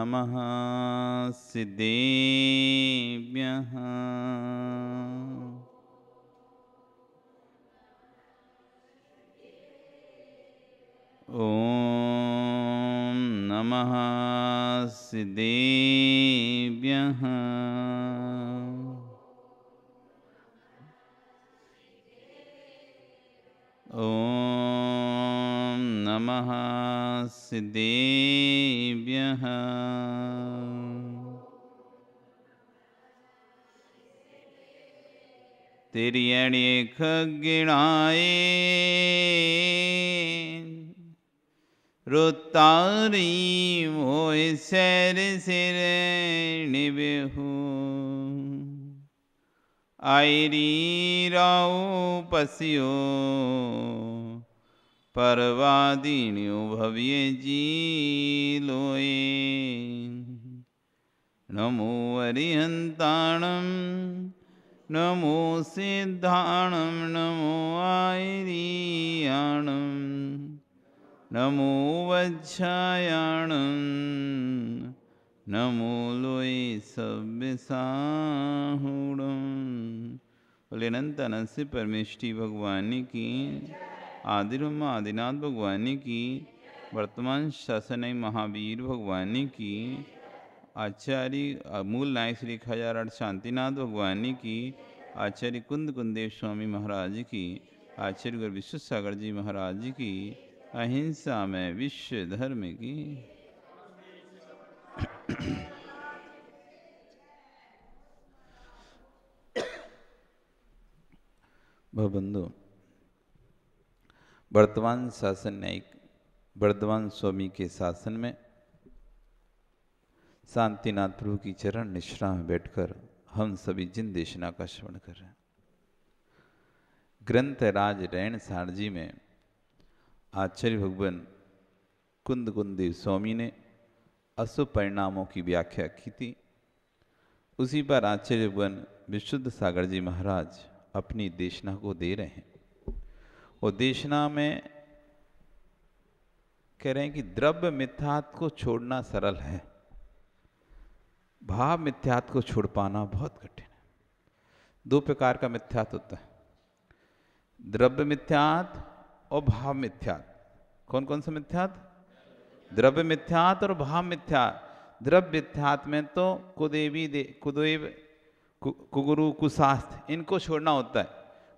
नमः सिद्धेभ्यः। ॐ नमः सिद्धेभ्यः। ॐ नमः सिद्धेभ्यः। तिर्यणि खग्गिणाये रुतारी मोय सैर सिर निबहु आयरी राव पसियो परवादीण्यो भव्य जी लोए। नमो अरिहंताणं नमो सिद्धाणं नमो आयरीयाणं नमो वज्रायाणं नमो लोय सव्यसाहुणं। बोले अनंत अनंत से परमेष्टि भगवान की, आदिब्रह्मा आदिनाथ भगवान की, वर्तमान शासन महावीर भगवान की, आचार्य मूल नायक श्री 1008 शांतिनाथ भगवान की, आचार्य कुंद कुंदेव स्वामी महाराज की, आचार्य गुरु विश्व सागर जी महाराज की, अहिंसा में विश्व धर्म की। भवबंधु, वर्तमान शासन न्यायिक वर्धमान स्वामी के शासन में शांतिनाथ प्रभु की चरण निश्रा में बैठकर हम सभी जिन देशना का श्रवण कर रहे हैं। ग्रंथ राज रैण सारजी में आचार्य भगवान कुंद कुंदेव स्वामी ने अशुभ परिणामों की व्याख्या की थी। उसी पर आचार्य भगवान विशुद्ध सागर जी महाराज अपनी देशना को दे रहे हैं। वो देशना में कह रहे हैं कि द्रव्य मिथ्यात्व को छोड़ना सरल है, भाव मिथ्यात्व को छोड़ पाना बहुत कठिन है। दो प्रकार का मिथ्यात्व होता है, द्रव्य मिथ्यात्व और भाव मिथ्यात्व। कौन कौन सा मिथ्यात्व? द्रव्य मिथ्यात्व और भाव मिथ्यात्व। द्रव्य मिथ्यात्व में तो कुदेव कुगुरु कुशास्त्र इनको छोड़ना होता है,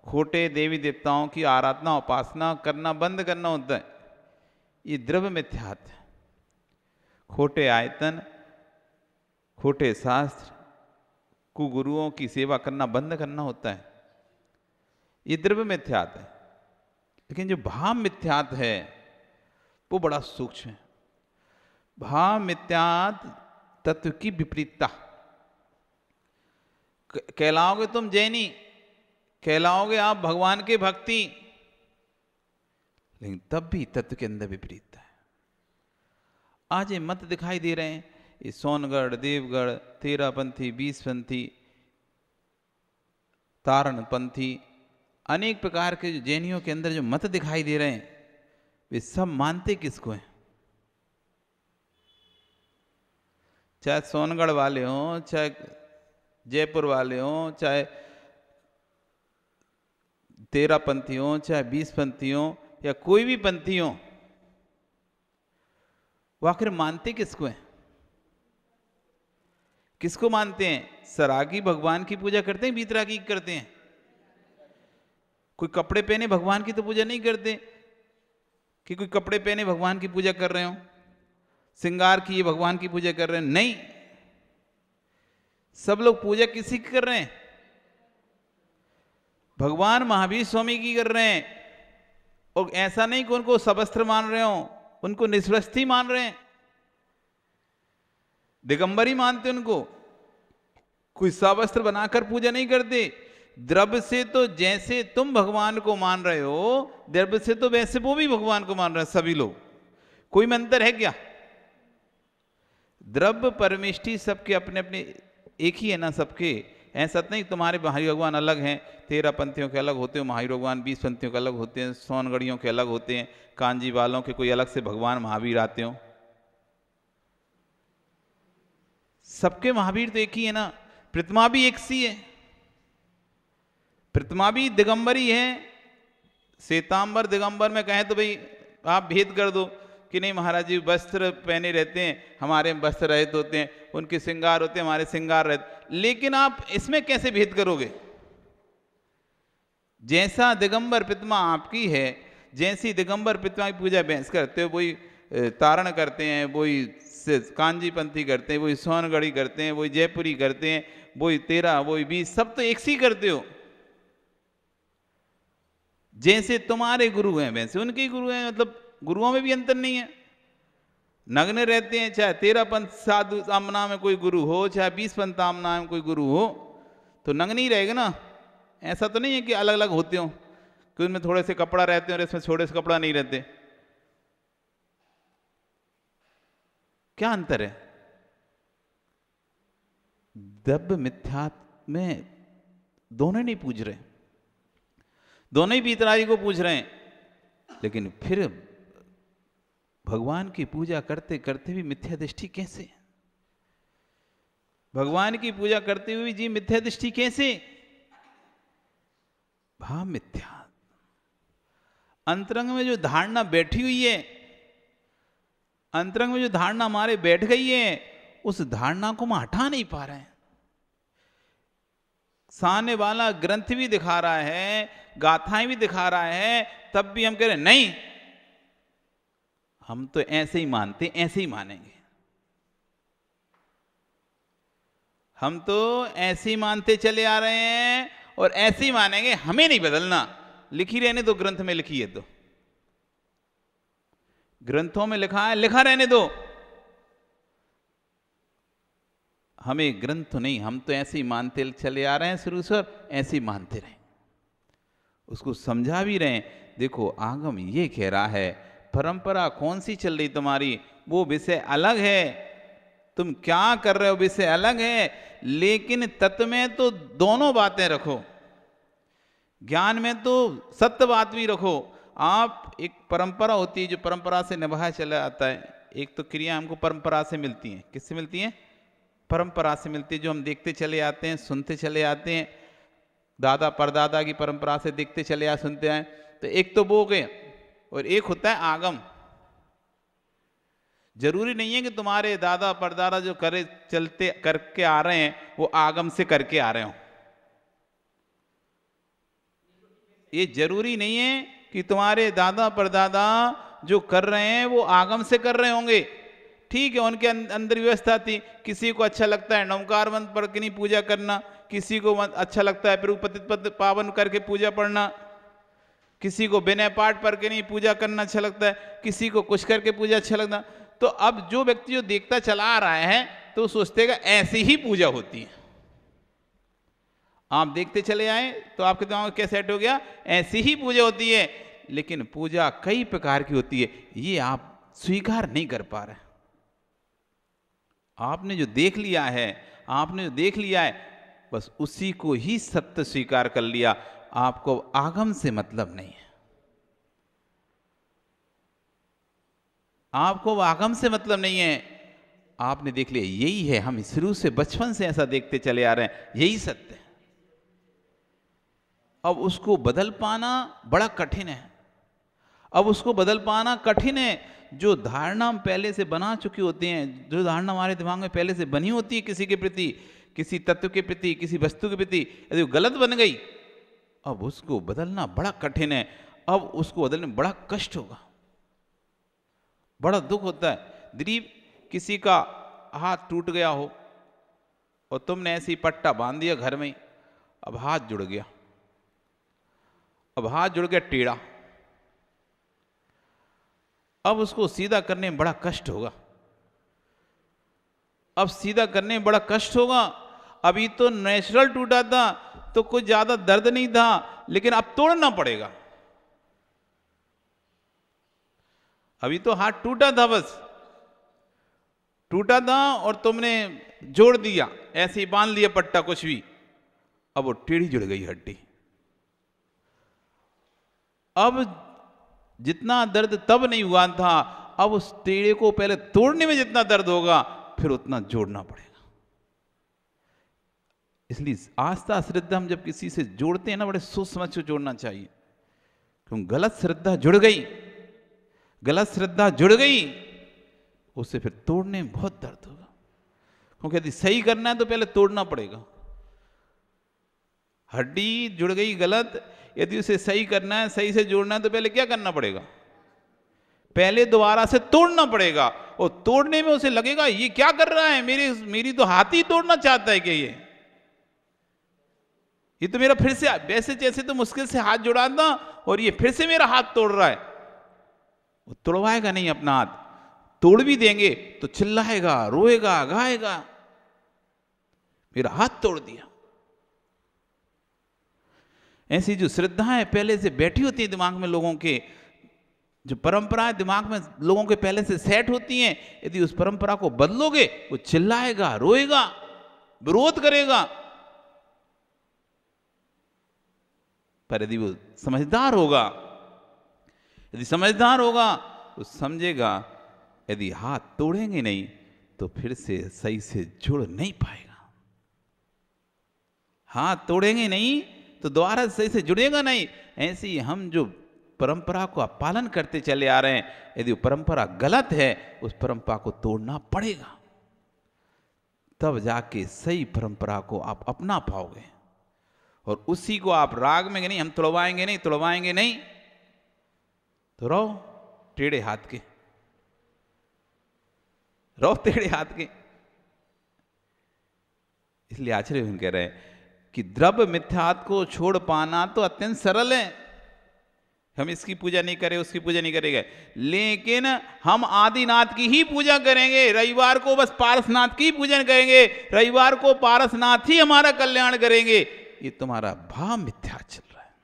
खोटे देवी देवताओं की आराधना उपासना करना बंद करना होता है। ये द्रव्य मिथ्यात्व, खोटे आयतन खोटे शास्त्र कुगुरुओं की सेवा करना बंद करना होता है, ये द्रव्य मिथ्यात्व है। लेकिन जो भाव मिथ्यात्व है वो बड़ा सूक्ष्म है। भाव मिथ्यात्व तत्व की विपरीतता। कहलाओगे तुम जैनी, कहलाओगे आप भगवान के भक्ति, लेकिन तब भी तत्व के अंदर विपरीतता है। आज ये मत दिखाई दे रहे हैं, ये सोनगढ़ देवगढ़ 13पंथी 20पंथी तारणपंथी अनेक प्रकार के जो जैनियों के अंदर जो मत दिखाई दे रहे हैं, वे सब मानते किसको हैं? चाहे सोनगढ़ वाले हों, चाहे जयपुर वाले हों, चाहे 13पंथी हों, चाहे 20पंथी हों, या कोई भी पंथी हो, वो आखिर मानते किसको हैं? किसको मानते हैं? सरागी भगवान की पूजा करते हैं, बीतरागी करते हैं? कोई कपड़े पहने भगवान की तो पूजा नहीं करते कि कोई कपड़े पहने भगवान की पूजा कर रहे हो, श्रृंगार किए भगवान की पूजा कर रहे हैं। नहीं, सब लोग पूजा किसी की कर रहे हैं? भगवान महावीर स्वामी की कर रहे हैं। और ऐसा नहीं कि उनको सबस्त्र मान रहे हो, उनको निस्वस्ति मान रहे हैं, दिगंबरी मानते उनको। कोई सबस्त्र बनाकर पूजा नहीं करते। द्रव्य से तो जैसे तुम भगवान को मान रहे हो, द्रव्य से तो वैसे वो भी भगवान को मान रहे हैं सभी लोग। कोई में अंतर है क्या? द्रव्य परमेष्टि सबके अपने अपने एक ही है ना सबके। ऐसा नहीं तुम्हारे महावीर भगवान अलग हैं, 13पंथियों के अलग होते हैं महावीर भगवान, 20पंथियों के अलग होते हैं, सोनगढ़ियों के अलग होते हैं, कांजी वालों के कोई अलग से भगवान महावीर आते हो। सबके महावीर तो एक ही है ना, प्रतिमा भी एक सी है, प्रतिमा भी दिगंबर ही है। श्वेतांबर दिगंबर में कहें तो भाई आप भेद कर दो कि नहीं महाराज जी वस्त्र पहने रहते हैं, हमारे वस्त्र रहित होते हैं, उनके श्रृंगार होते हैं, हमारे श्रृंगार रहते, लेकिन आप इसमें कैसे भेद करोगे? जैसा दिगंबर प्रतिमा आपकी है, जैसी दिगंबर प्रतिमा की पूजा भैंस करते हो, वही तारण करते हैं, वही कांजीपंथी करते हैं, वही सोनगढ़ी करते हैं, वही जयपुरी करते हैं, वही 13 वही 20 सब तो एक सी करते हो। जैसे तुम्हारे गुरु हैं वैसे उनके गुरु हैं, मतलब गुरुओं में भी अंतर नहीं है। नग्न रहते हैं, चाहे 13 पंथ साधु आमना में कोई गुरु हो, चाहे 20 पंथ आमना में कोई गुरु हो, तो नग्न ही रहेगा ना। ऐसा तो नहीं है कि अलग अलग होते हो, कि उनमें थोड़े से कपड़ा रहते हैं और इसमें थोड़े से कपड़ा नहीं रहते। क्या अंतर है? द्रव्य मिथ्यात्व में दोनों नहीं पूज रहे, दोनों ही बीतराई को पूज रहे हैं, लेकिन फिर भगवान की पूजा करते करते भी मिथ्या दृष्टि कैसे? भगवान की पूजा करते हुए जी मिथ्या दृष्टि कैसे? भाव मिथ्या। अंतरंग में जो धारणा बैठी हुई है, अंतरंग में जो धारणा हमारे बैठ गई है, उस धारणा को हम हटा नहीं पा रहे हैं। सामने वाला ग्रंथ भी दिखा रहा है, गाथाएं भी दिखा रहा है, तब भी हम कह रहे नहीं, हम तो ऐसे ही मानते, ऐसे ही मानेंगे, हम तो ऐसे ही मानते चले आ रहे हैं और ऐसे ही मानेंगे, हमें नहीं बदलना। लिखी रहने दो, ग्रंथ में लिखी है तो, ग्रंथों में लिखा है, लिखा रहने दो, हमें ग्रंथ तो नहीं, हम तो ऐसे ही मानते चले आ रहे हैं शुरू से, और ऐसे ही मानते रहें। उसको समझा भी रहे हैं, देखो आगम ये कह रहा है, परंपरा कौन सी चल रही तुम्हारी, वो विषय अलग है, तुम क्या कर रहे हो विषय अलग है, लेकिन तत्व में तो दोनों बातें रखो, ज्ञान में तो सत्य बात भी रखो। आप एक परंपरा होती है जो परंपरा से निभाया चला आता है, एक तो क्रिया हमको परंपरा से मिलती हैं। किससे मिलती हैं? परंपरा से मिलती है, जो हम देखते चले आते हैं, सुनते चले आते हैं, दादा परदादा की परंपरा से देखते चले आए, सुनते आए। तो एक तो वो गए, और एक होता है आगम। जरूरी नहीं है कि तुम्हारे दादा परदादा जो करे चलते करके आ रहे हैं वो आगम से करके आ रहे हो, ये जरूरी नहीं है कि तुम्हारे दादा परदादा जो कर रहे हैं वो आगम से कर रहे होंगे। ठीक है, उनके अंदर व्यवस्था थी, किसी को अच्छा लगता है नवकार मंत्र पढ़ के नहीं पूजा करना, किसी को अच्छा लगता है फिर पतित पावन करके पूजा पढ़ना, किसी को बिना पाठ पढ़ के नहीं पूजा करना अच्छा लगता है, किसी को कुछ करके पूजा अच्छा लगता। तो अब जो व्यक्ति जो देखता चला आ रहा है तो सोचते हैं ऐसी ही पूजा होती है। आप देखते चले आए तो आपके दिमाग में क्या सेट हो गया, ऐसी ही पूजा होती है। लेकिन पूजा कई प्रकार की होती है, ये आप स्वीकार नहीं कर पा रहे। आपने जो देख लिया है, आपने जो देख लिया है, बस उसी को ही सत्य स्वीकार कर लिया, आपको आगम से मतलब नहीं है, आपको आगम से मतलब नहीं है। आपने देख लिया यही है, हम शुरू से बचपन से ऐसा देखते चले आ रहे हैं, यही सत्य है। अब उसको बदल पाना बड़ा कठिन है, अब उसको बदल पाना कठिन है। जो धारणा हम पहले से बना चुके होते हैं, जो धारणा हमारे दिमाग में पहले से बनी होती है किसी के प्रति, किसी तत्व के प्रति, किसी वस्तु के प्रति, यदि वो गलत बन गई, अब उसको बदलना बड़ा कठिन है। अब उसको बदलने में बड़ा कष्ट होगा, बड़ा दुख होता है। दिलीप, किसी का हाथ टूट गया हो और तुमने ऐसे ही पट्टा बांध दिया घर में, अब हाथ जुड़ गया, अब हाथ जुड़ गया टेढ़ा, अब उसको सीधा करने में बड़ा कष्ट होगा, अब सीधा करने में बड़ा कष्ट होगा। अभी तो नेचुरल टूटा था तो कुछ ज्यादा दर्द नहीं था, लेकिन अब तोड़ना पड़ेगा। अभी तो हाथ टूटा था, बस टूटा था और तुमने जोड़ दिया, ऐसे ही बांध लिया पट्टा कुछ भी, अब वो टेढ़ी जुड़ गई हड्डी। अब जितना दर्द तब नहीं हुआ था, अब उस टेढ़े को पहले तोड़ने में जितना दर्द होगा, फिर उतना जोड़ना पड़ेगा। इसलिए आस्था श्रद्धा हम जब किसी से जोड़ते हैं ना, बड़े सोच समझ के जोड़ना चाहिए। क्योंकि गलत श्रद्धा जुड़ गई, गलत श्रद्धा जुड़ गई, उससे फिर तोड़ने में बहुत दर्द होगा। क्योंकि यदि सही करना है तो पहले तोड़ना पड़ेगा। हड्डी जुड़ गई गलत, यदि उसे सही करना है, सही से जोड़ना है, तो पहले क्या करना पड़ेगा? पहले दोबारा से तोड़ना पड़ेगा। और तोड़ने में उसे लगेगा ये क्या कर रहा है, मेरी तो हाथ ही तोड़ना चाहता है कि ये तो मेरा फिर से वैसे जैसे तो मुश्किल से हाथ जुड़ा था और ये फिर से मेरा हाथ तोड़ रहा है। वो तोड़वाएगा नहीं अपना हाथ। तोड़ भी देंगे तो चिल्लाएगा, रोएगा, गाएगा, मेरा हाथ तोड़ दिया। ऐसी जो श्रद्धाएं पहले से बैठी होती है दिमाग में लोगों के, जो परंपराएं दिमाग में लोगों के पहले से सेट होती हैं, यदि उस परंपरा को बदलोगे, वो चिल्लाएगा, रोएगा, विरोध करेगा। पर यदि वो समझदार होगा, यदि समझदार होगा तो समझेगा यदि हाथ तोड़ेंगे नहीं तो फिर से सही से जुड़ नहीं पाएगा। हाथ तोड़ेंगे नहीं तो दोबारा सही से जुड़ेगा नहीं। ऐसे ही हम जो परंपरा को पालन करते चले आ रहे हैं, यदि वो परंपरा गलत है, उस परंपरा को तोड़ना पड़ेगा, तब जाके सही परंपरा को आप अपना पाओगे। और उसी को आप राग में नहीं, हम तोड़वाएंगे नहीं, तोड़वाएंगे नहीं, तो रहो टेढ़े हाथ के, रहो टेढ़े हाथ के। इसलिए आचार्य कह रहे हैं कि द्रव्य मिथ्यात्व को छोड़ पाना तो अत्यंत सरल है। हम इसकी पूजा नहीं करें, उसकी पूजा नहीं करेंगे, लेकिन हम आदिनाथ की ही पूजा करेंगे। रविवार को बस पारसनाथ की पूजन करेंगे, रविवार को पारसनाथ ही हमारा कल्याण करेंगे। ये तुम्हारा भाव मिथ्या चल रहा है।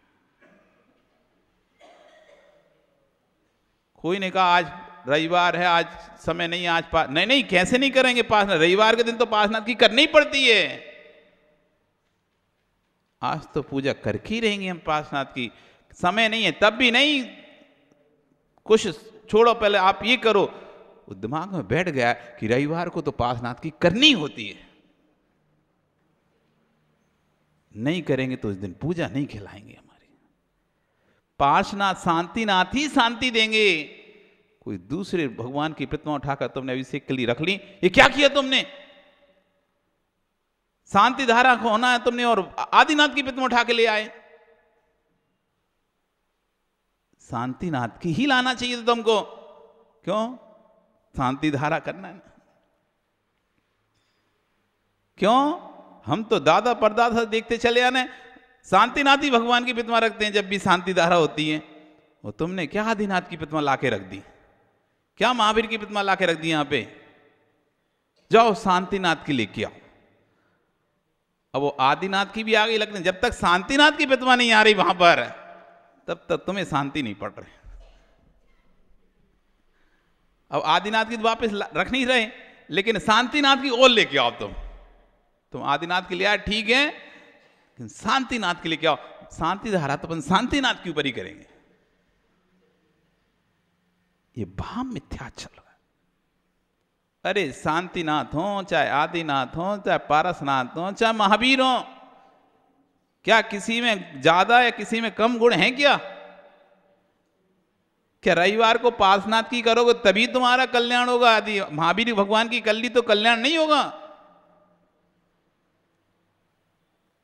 कोई ने कहा आज रविवार है, आज समय नहीं, आज नहीं, कैसे नहीं करेंगे पासनाथ? रविवार के दिन तो पासनाथ की करनी पड़ती है। आज तो पूजा करके ही रहेंगे हम पासनाथ की, समय नहीं है तब भी नहीं, कुछ छोड़ो, पहले आप ये करो। वो दिमाग में बैठ गया कि रविवार को तो पासनाथ की करनी होती है, नहीं करेंगे तो उस दिन पूजा नहीं खिलाएंगे हमारी। पार्श्वनाथ शांतिनाथ ही शांति देंगे। कोई दूसरे भगवान की प्रतिमा उठाकर तुमने अभिषेक के लिए रख ली, ये क्या किया तुमने? शांति धारा को होना है तुमने और आदिनाथ की प्रतिमा उठा के ले आए। शांतिनाथ की ही लाना चाहिए था तुमको। क्यों? शांति धारा करना है ना। क्यों? हम तो दादा परदादा से देखते चले आने, शांतिनाथ ही भगवान की प्रतिमा रखते हैं जब भी शांति धारा होती है। वो तुमने क्या आदिनाथ की प्रतिमा लाके रख दी? क्या महावीर की प्रतिमा लाके रख दी यहां पे? जाओ शांतिनाथ की लेके आओ। अब वो आदिनाथ की भी आ गई, लेकिन जब तक शांतिनाथ की प्रतिमा नहीं आ रही वहां पर, तब तक तुम्हें शांति नहीं पड़ रही। अब आदिनाथ की वापस रख नहीं रहे, लेकिन शांतिनाथ की और लेके आओ। तुम आदिनाथ के लिए आए ठीक है, लेकिन शांतिनाथ के लिए क्या आओ। शांति धारा तो अपन शांतिनाथ के ऊपर ही करेंगे। ये भाव मिथ्या चल रहा है। अरे शांतिनाथ हो, चाहे आदिनाथ हो, चाहे पारसनाथ हो, चाहे महावीर हो, क्या किसी में ज्यादा या किसी में कम गुण है क्या? क्या रविवार को पारसनाथ की करोगे तभी तुम्हारा कल्याण होगा? आदि महावीर भगवान की कर ली तो कल्याण नहीं होगा?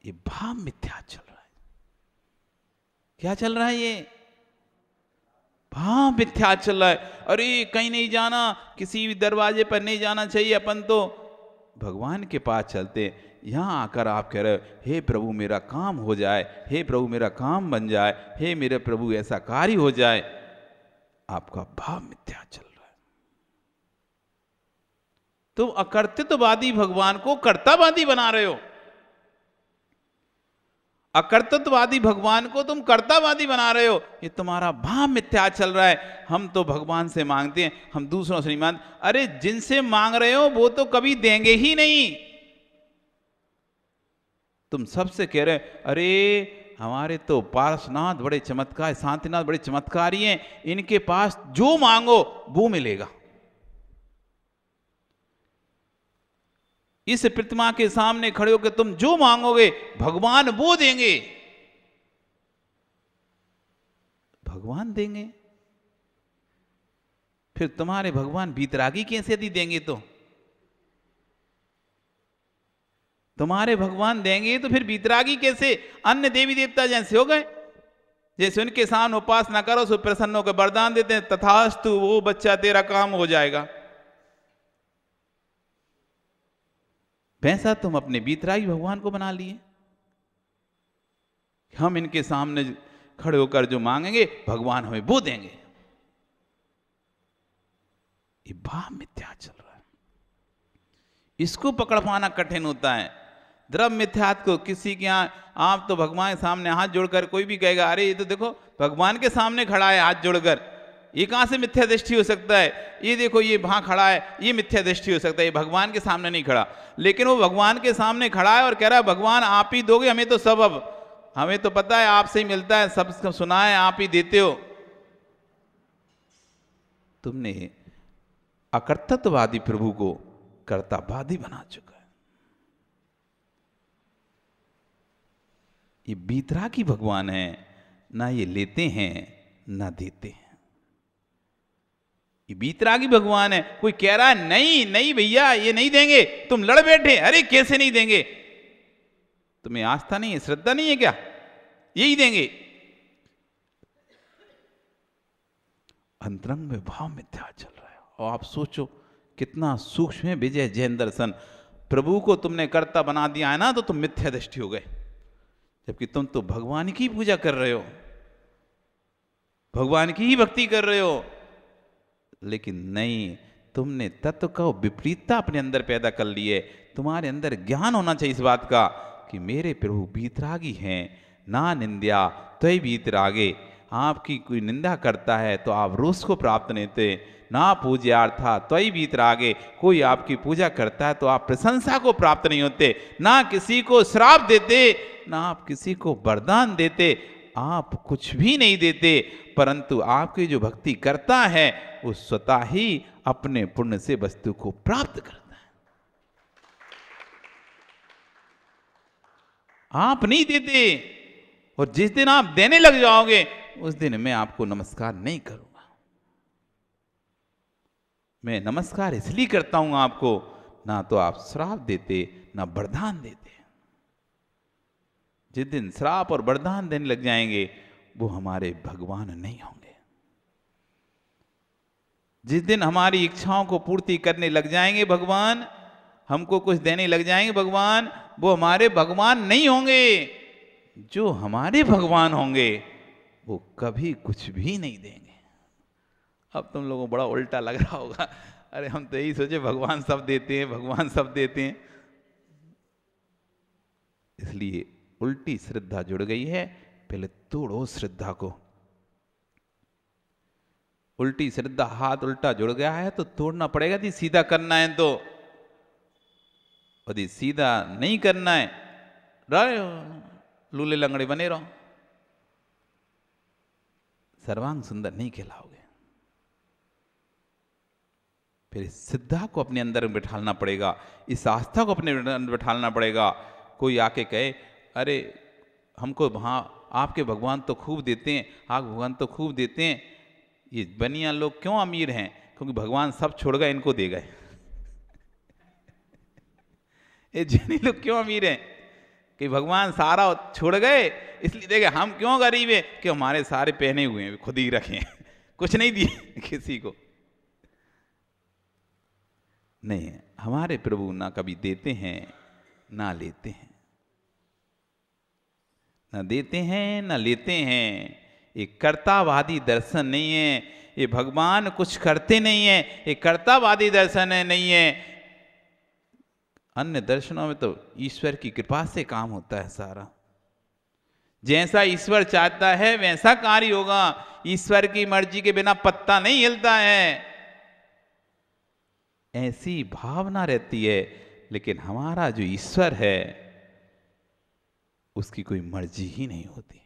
ये भाव मिथ्या चल रहा है। क्या चल रहा है? ये भाव मिथ्या चल रहा है। अरे कहीं नहीं जाना, किसी भी दरवाजे पर नहीं जाना चाहिए, अपन तो भगवान के पास चलते। यहां आकर आप कह रहे हो हे प्रभु मेरा काम हो जाए, हे प्रभु मेरा काम बन जाए, हे मेरे प्रभु ऐसा कार्य हो जाए। आपका भाव मिथ्या चल रहा है। तुम अकर्तृत्ववादी भगवान को कर्तावादी बना रहे हो। अकर्तृत्ववादी भगवान को तुम कर्तावादी बना रहे हो। ये तुम्हारा भाव मिथ्या चल रहा है। हम तो भगवान से मांगते हैं, हम दूसरों से नहीं मांगते। अरे जिनसे मांग रहे हो वो तो कभी देंगे ही नहीं। तुम सबसे कह रहे अरे हमारे तो पारसनाथ बड़े चमत्कार, शांतिनाथ बड़े चमत्कारी हैं, इनके पास जो मांगो वो मिलेगा। इस प्रतिमा के सामने खड़े होकर तुम जो मांगोगे भगवान वो देंगे, भगवान देंगे। फिर तुम्हारे भगवान बीतरागी कैसे यदि देंगे तो तुम्हारे भगवान देंगे तो फिर बीतरागी कैसे? अन्य देवी देवता जैसे हो गए, जैसे उनके सामने उपासना करो सो प्रसन्न होकर वरदान देते हैं, तथास्तु वो बच्चा तेरा काम हो जाएगा। वैसा तुम अपने बीतरागी भगवान को बना लिए। हम इनके सामने खड़े होकर जो मांगेंगे भगवान हमें वो देंगे। ये भाव मिथ्या चल रहा है, इसको पकड़ पाना कठिन होता है। द्रव्य मिथ्यात्व को किसी के यहाँ आप तो भगवान के सामने हाथ जोड़कर कोई भी कहेगा अरे ये तो देखो भगवान के सामने खड़ा है हाथ जोड़कर, ये कहाँ से मिथ्या दृष्टि हो सकता है? ये देखो ये वहाँ खड़ा है, ये मिथ्या दृष्टि हो सकता है, ये भगवान के सामने नहीं खड़ा। लेकिन वो भगवान के सामने खड़ा है और कह रहा है भगवान आप ही दोगे हमें तो सब, अब हमें तो पता है आपसे ही मिलता है, सब सुना है आप ही देते हो। तुमने अकर्तृत्ववादी प्रभु को कर्तावादी बना चुका है। ये बीतरागी भगवान है, ना ये लेते हैं ना देते हैं। ये बीतरागी भगवान है। कोई कह रहा है नहीं नहीं भैया ये नहीं देंगे, तुम लड़ बैठे, अरे कैसे नहीं देंगे? तुम्हें आस्था नहीं है, श्रद्धा नहीं है क्या? यही देंगे। अंतरंग में भाव मिथ्या चल रहा है। और आप सोचो कितना सूक्ष्म है विजय जैन दर्शन। प्रभु को तुमने कर्ता बना दिया है ना, तो तुम मिथ्या दृष्टि हो गए, जबकि तुम तो भगवान की पूजा कर रहे हो, भगवान की ही भक्ति कर रहे हो। लेकिन नहीं, तुमने तत्व का विपरीतता अपने अंदर पैदा कर ली है। तुम्हारे अंदर ज्ञान होना चाहिए इस बात का कि मेरे प्रभु बीतरागी हैं। ना निंद्या त्वयि बीतरागे, आपकी कोई निंदा करता है तो आप रोष को प्राप्त नहीं होते। ना पूज्यार्था त्वयि बीतरागे, कोई आपकी पूजा करता है तो आप प्रशंसा को प्राप्त नहीं होते। ना किसी को श्राप देते, ना आप किसी को वरदान देते, आप कुछ भी नहीं देते, परंतु आपकी जो भक्ति करता है वो स्वतः ही अपने पुण्य से वस्तु को प्राप्त करता है। आप नहीं देते, और जिस दिन आप देने लग जाओगे उस दिन मैं आपको नमस्कार नहीं करूंगा। मैं नमस्कार इसलिए करता हूं आपको, ना तो आप श्राप देते ना वरदान देते। जिस दिन श्राप और वरदान देने लग जाएंगे वो हमारे भगवान नहीं होंगे। जिस दिन हमारी इच्छाओं को पूर्ति करने लग जाएंगे भगवान, हमको कुछ देने लग जाएंगे भगवान, वो हमारे भगवान नहीं होंगे। जो हमारे भगवान होंगे वो कभी कुछ भी नहीं देंगे। अब तुम लोगों को बड़ा उल्टा लग रहा होगा, अरे हम तो यही सोचे भगवान सब देते हैं, भगवान सब देते हैं। इसलिए उल्टी श्रद्धा जुड़ गई है। पहले तोड़ो श्रद्धा को। उल्टी श्रद्धा, हाथ उल्टा जुड़ गया है तो तोड़ना पड़ेगा। यदि सीधा करना है तो, यदि सीधा नहीं करना है रहो लूले लंगड़े बने रहो, सर्वांग सुंदर नहीं कहलाओगे। फिर इस श्रद्धा को अपने अंदर बिठालना पड़ेगा, इस आस्था को अपने अंदर बिठालना पड़ेगा। कोई आके कहे अरे हमको वहाँ आपके भगवान तो खूब देते हैं, आप भगवान तो खूब देते हैं, ये बनिया लोग क्यों अमीर हैं? क्योंकि भगवान सब छोड़ गए, इनको दे गए। ये जैनी लोग क्यों अमीर हैं? कि भगवान सारा छोड़ गए इसलिए दे गए। हम क्यों गरीब हैं? कि हमारे सारे पहने हुए हैं, खुद ही रखे हैं, कुछ नहीं दिए किसी को। नहीं, हमारे प्रभु ना कभी देते हैं ना लेते हैं, ना देते हैं ना लेते हैं। ये कर्तावादी दर्शन नहीं है, ये भगवान कुछ करते नहीं है, ये कर्तावादी दर्शन है नहीं है। अन्य दर्शनों में तो ईश्वर की कृपा से काम होता है सारा। जैसा ईश्वर चाहता है वैसा कार्य होगा। ईश्वर की मर्जी के बिना पत्ता नहीं हिलता है, ऐसी भावना रहती है। लेकिन हमारा जो ईश्वर है उसकी कोई मर्जी ही नहीं होती।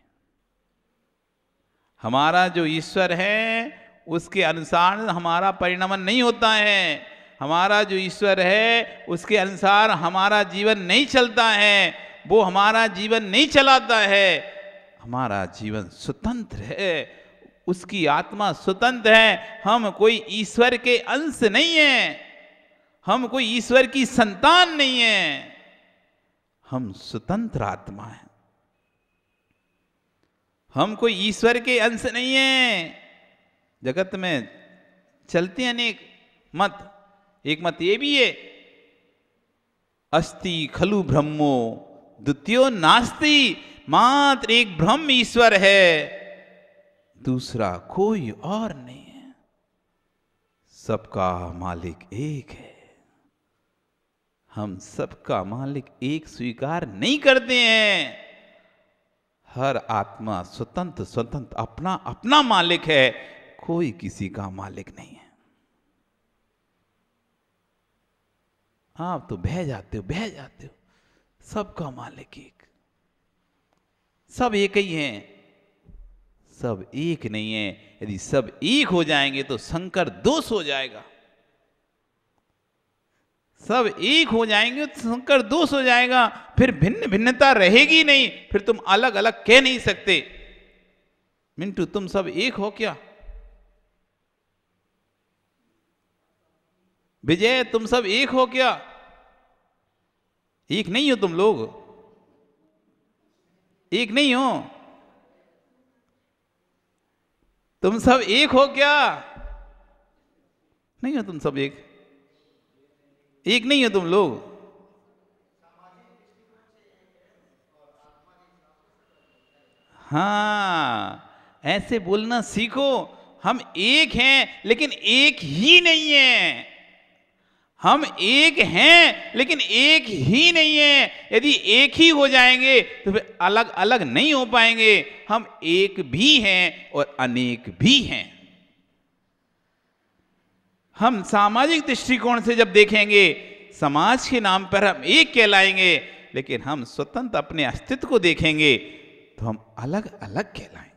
हमारा जो ईश्वर है उसके अनुसार हमारा परिणमन नहीं होता है। हमारा जो ईश्वर है उसके अनुसार हमारा जीवन नहीं चलता है, वो हमारा जीवन नहीं चलाता है। हमारा जीवन स्वतंत्र है, उसकी आत्मा स्वतंत्र है। हम कोई ईश्वर के अंश नहीं है, हम कोई ईश्वर की संतान नहीं है, हम स्वतंत्र आत्मा हैं। हम कोई ईश्वर के अंश नहीं है। जगत में चलते अनेक मत, एक मत ये भी है, अस्ति खलु ब्रह्मो द्वितीयो नास्ति, मात्र एक ब्रह्म ईश्वर है, दूसरा कोई और नहीं है, सबका मालिक एक है। हम सबका मालिक एक स्वीकार नहीं करते हैं। हर आत्मा स्वतंत्र स्वतंत्र अपना अपना मालिक है, कोई किसी का मालिक नहीं है। आप तो बह जाते हो, सबका मालिक एक, सब एक ही हैं, सब एक नहीं है। यदि सब एक हो जाएंगे तो संकर दोष हो जाएगा। सब एक हो जाएंगे तो संकर दोष हो जाएगा, फिर भिन्न भिन्नता रहेगी नहीं, फिर तुम अलग अलग कह नहीं सकते। मिंटू, तुम सब एक हो क्या? विजय, तुम सब एक हो क्या? एक नहीं हो तुम लोग, एक नहीं हो तुम सब एक हो क्या? नहीं हो तुम सब एक नहीं हो तुम लोग। हाँ, ऐसे बोलना सीखो। हम एक हैं लेकिन एक ही नहीं है। हम एक हैं लेकिन एक ही नहीं है। यदि एक ही हो जाएंगे तो फिर अलग अलग नहीं हो पाएंगे। हम एक भी हैं और अनेक भी हैं। हम सामाजिक दृष्टिकोण से जब देखेंगे, समाज के नाम पर हम एक कहलाएंगे, लेकिन हम स्वतंत्र अपने अस्तित्व को देखेंगे तो हम अलग अलग कहलाएंगे।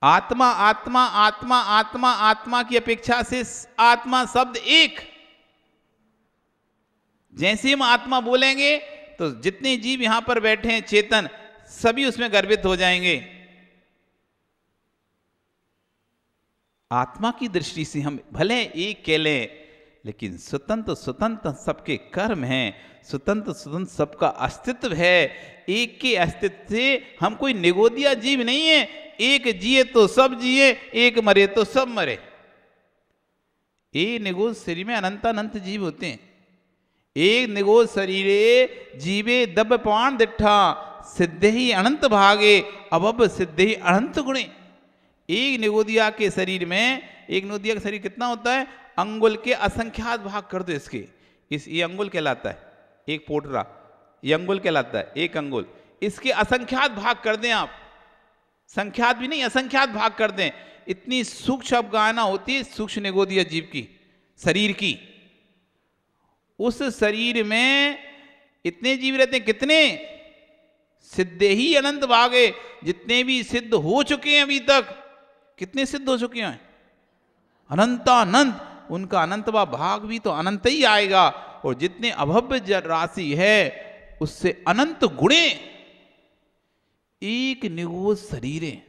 आत्मा आत्मा आत्मा आत्मा आत्मा की अपेक्षा से आत्मा शब्द एक। जैसे हम आत्मा बोलेंगे तो जितने जीव यहां पर बैठे हैं चेतन, सभी उसमें गर्भित हो जाएंगे। आत्मा की दृष्टि से हम भले एक कह लें, लेकिन स्वतंत्र स्वतंत्र सबके कर्म हैं, स्वतंत्र स्वतंत्र सबका अस्तित्व है। एक के अस्तित्व से हम कोई निगोदिया जीव नहीं है। एक जिए तो सब जिए, एक मरे तो सब मरे। एक निगोद शरीर में अनंत अनंत जीव होते हैं। एक निगोद शरीरे जीवे दब पाण दिठा, सिद्धे ही अनंत भागे, अबब सिद्धे ही अनंत गुणे। एक निगोदिया के शरीर में, एक निगोदिया का शरीर कितना होता है? अंगुल के असंख्यात भाग कर दो इसके। ये अंगुल कहलाता है, एक पोटरा, ये अंगुल कहलाता है, एक अंगुल। इसके असंख्यात भाग कर दें आप, संख्यात भी नहीं, असंख्यात भाग कर दें। इतनी सूक्ष्म अवगाहना होती है सूक्ष्म निगोदिया जीव की, शरीर की। उस शरीर में इतने जीव रहते हैं, कितने? सिद्धे ही अनंत भागे। जितने भी सिद्ध हो चुके हैं अभी तक, कितने सिद्ध हो चुके हैं? अनंतानंत। उनका अनंतवा भाग भी तो अनंत ही आएगा। और जितने अभव्य राशि है उससे अनंत गुणे। एक निगोद शरीरें,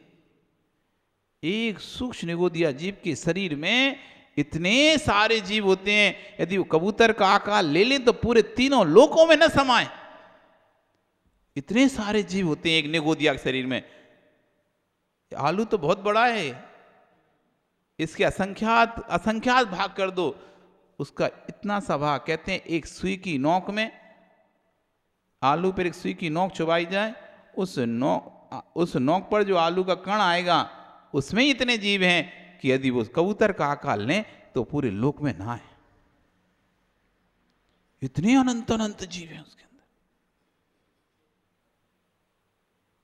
एक सूक्ष्म निगोदिया जीव के शरीर में इतने सारे जीव होते हैं, यदि वो कबूतर का आकार ले लें तो पूरे तीनों लोकों में न समाए। इतने सारे जीव होते हैं एक निगोदिया के शरीर में। आलू तो बहुत बड़ा है, इसके असंख्यात असंख्यात भाग कर दो, उसका इतना सा भाग। कहते हैं एक सुई की नोक में, आलू पर एक सुई की नोक चुबाई जाए, उस नोक पर जो आलू का कण आएगा उसमें इतने जीव हैं कि यदि वो कबूतर का आकार लें तो पूरे लोक में ना है। इतने अनंत अनंत जीव हैं उसके अंदर।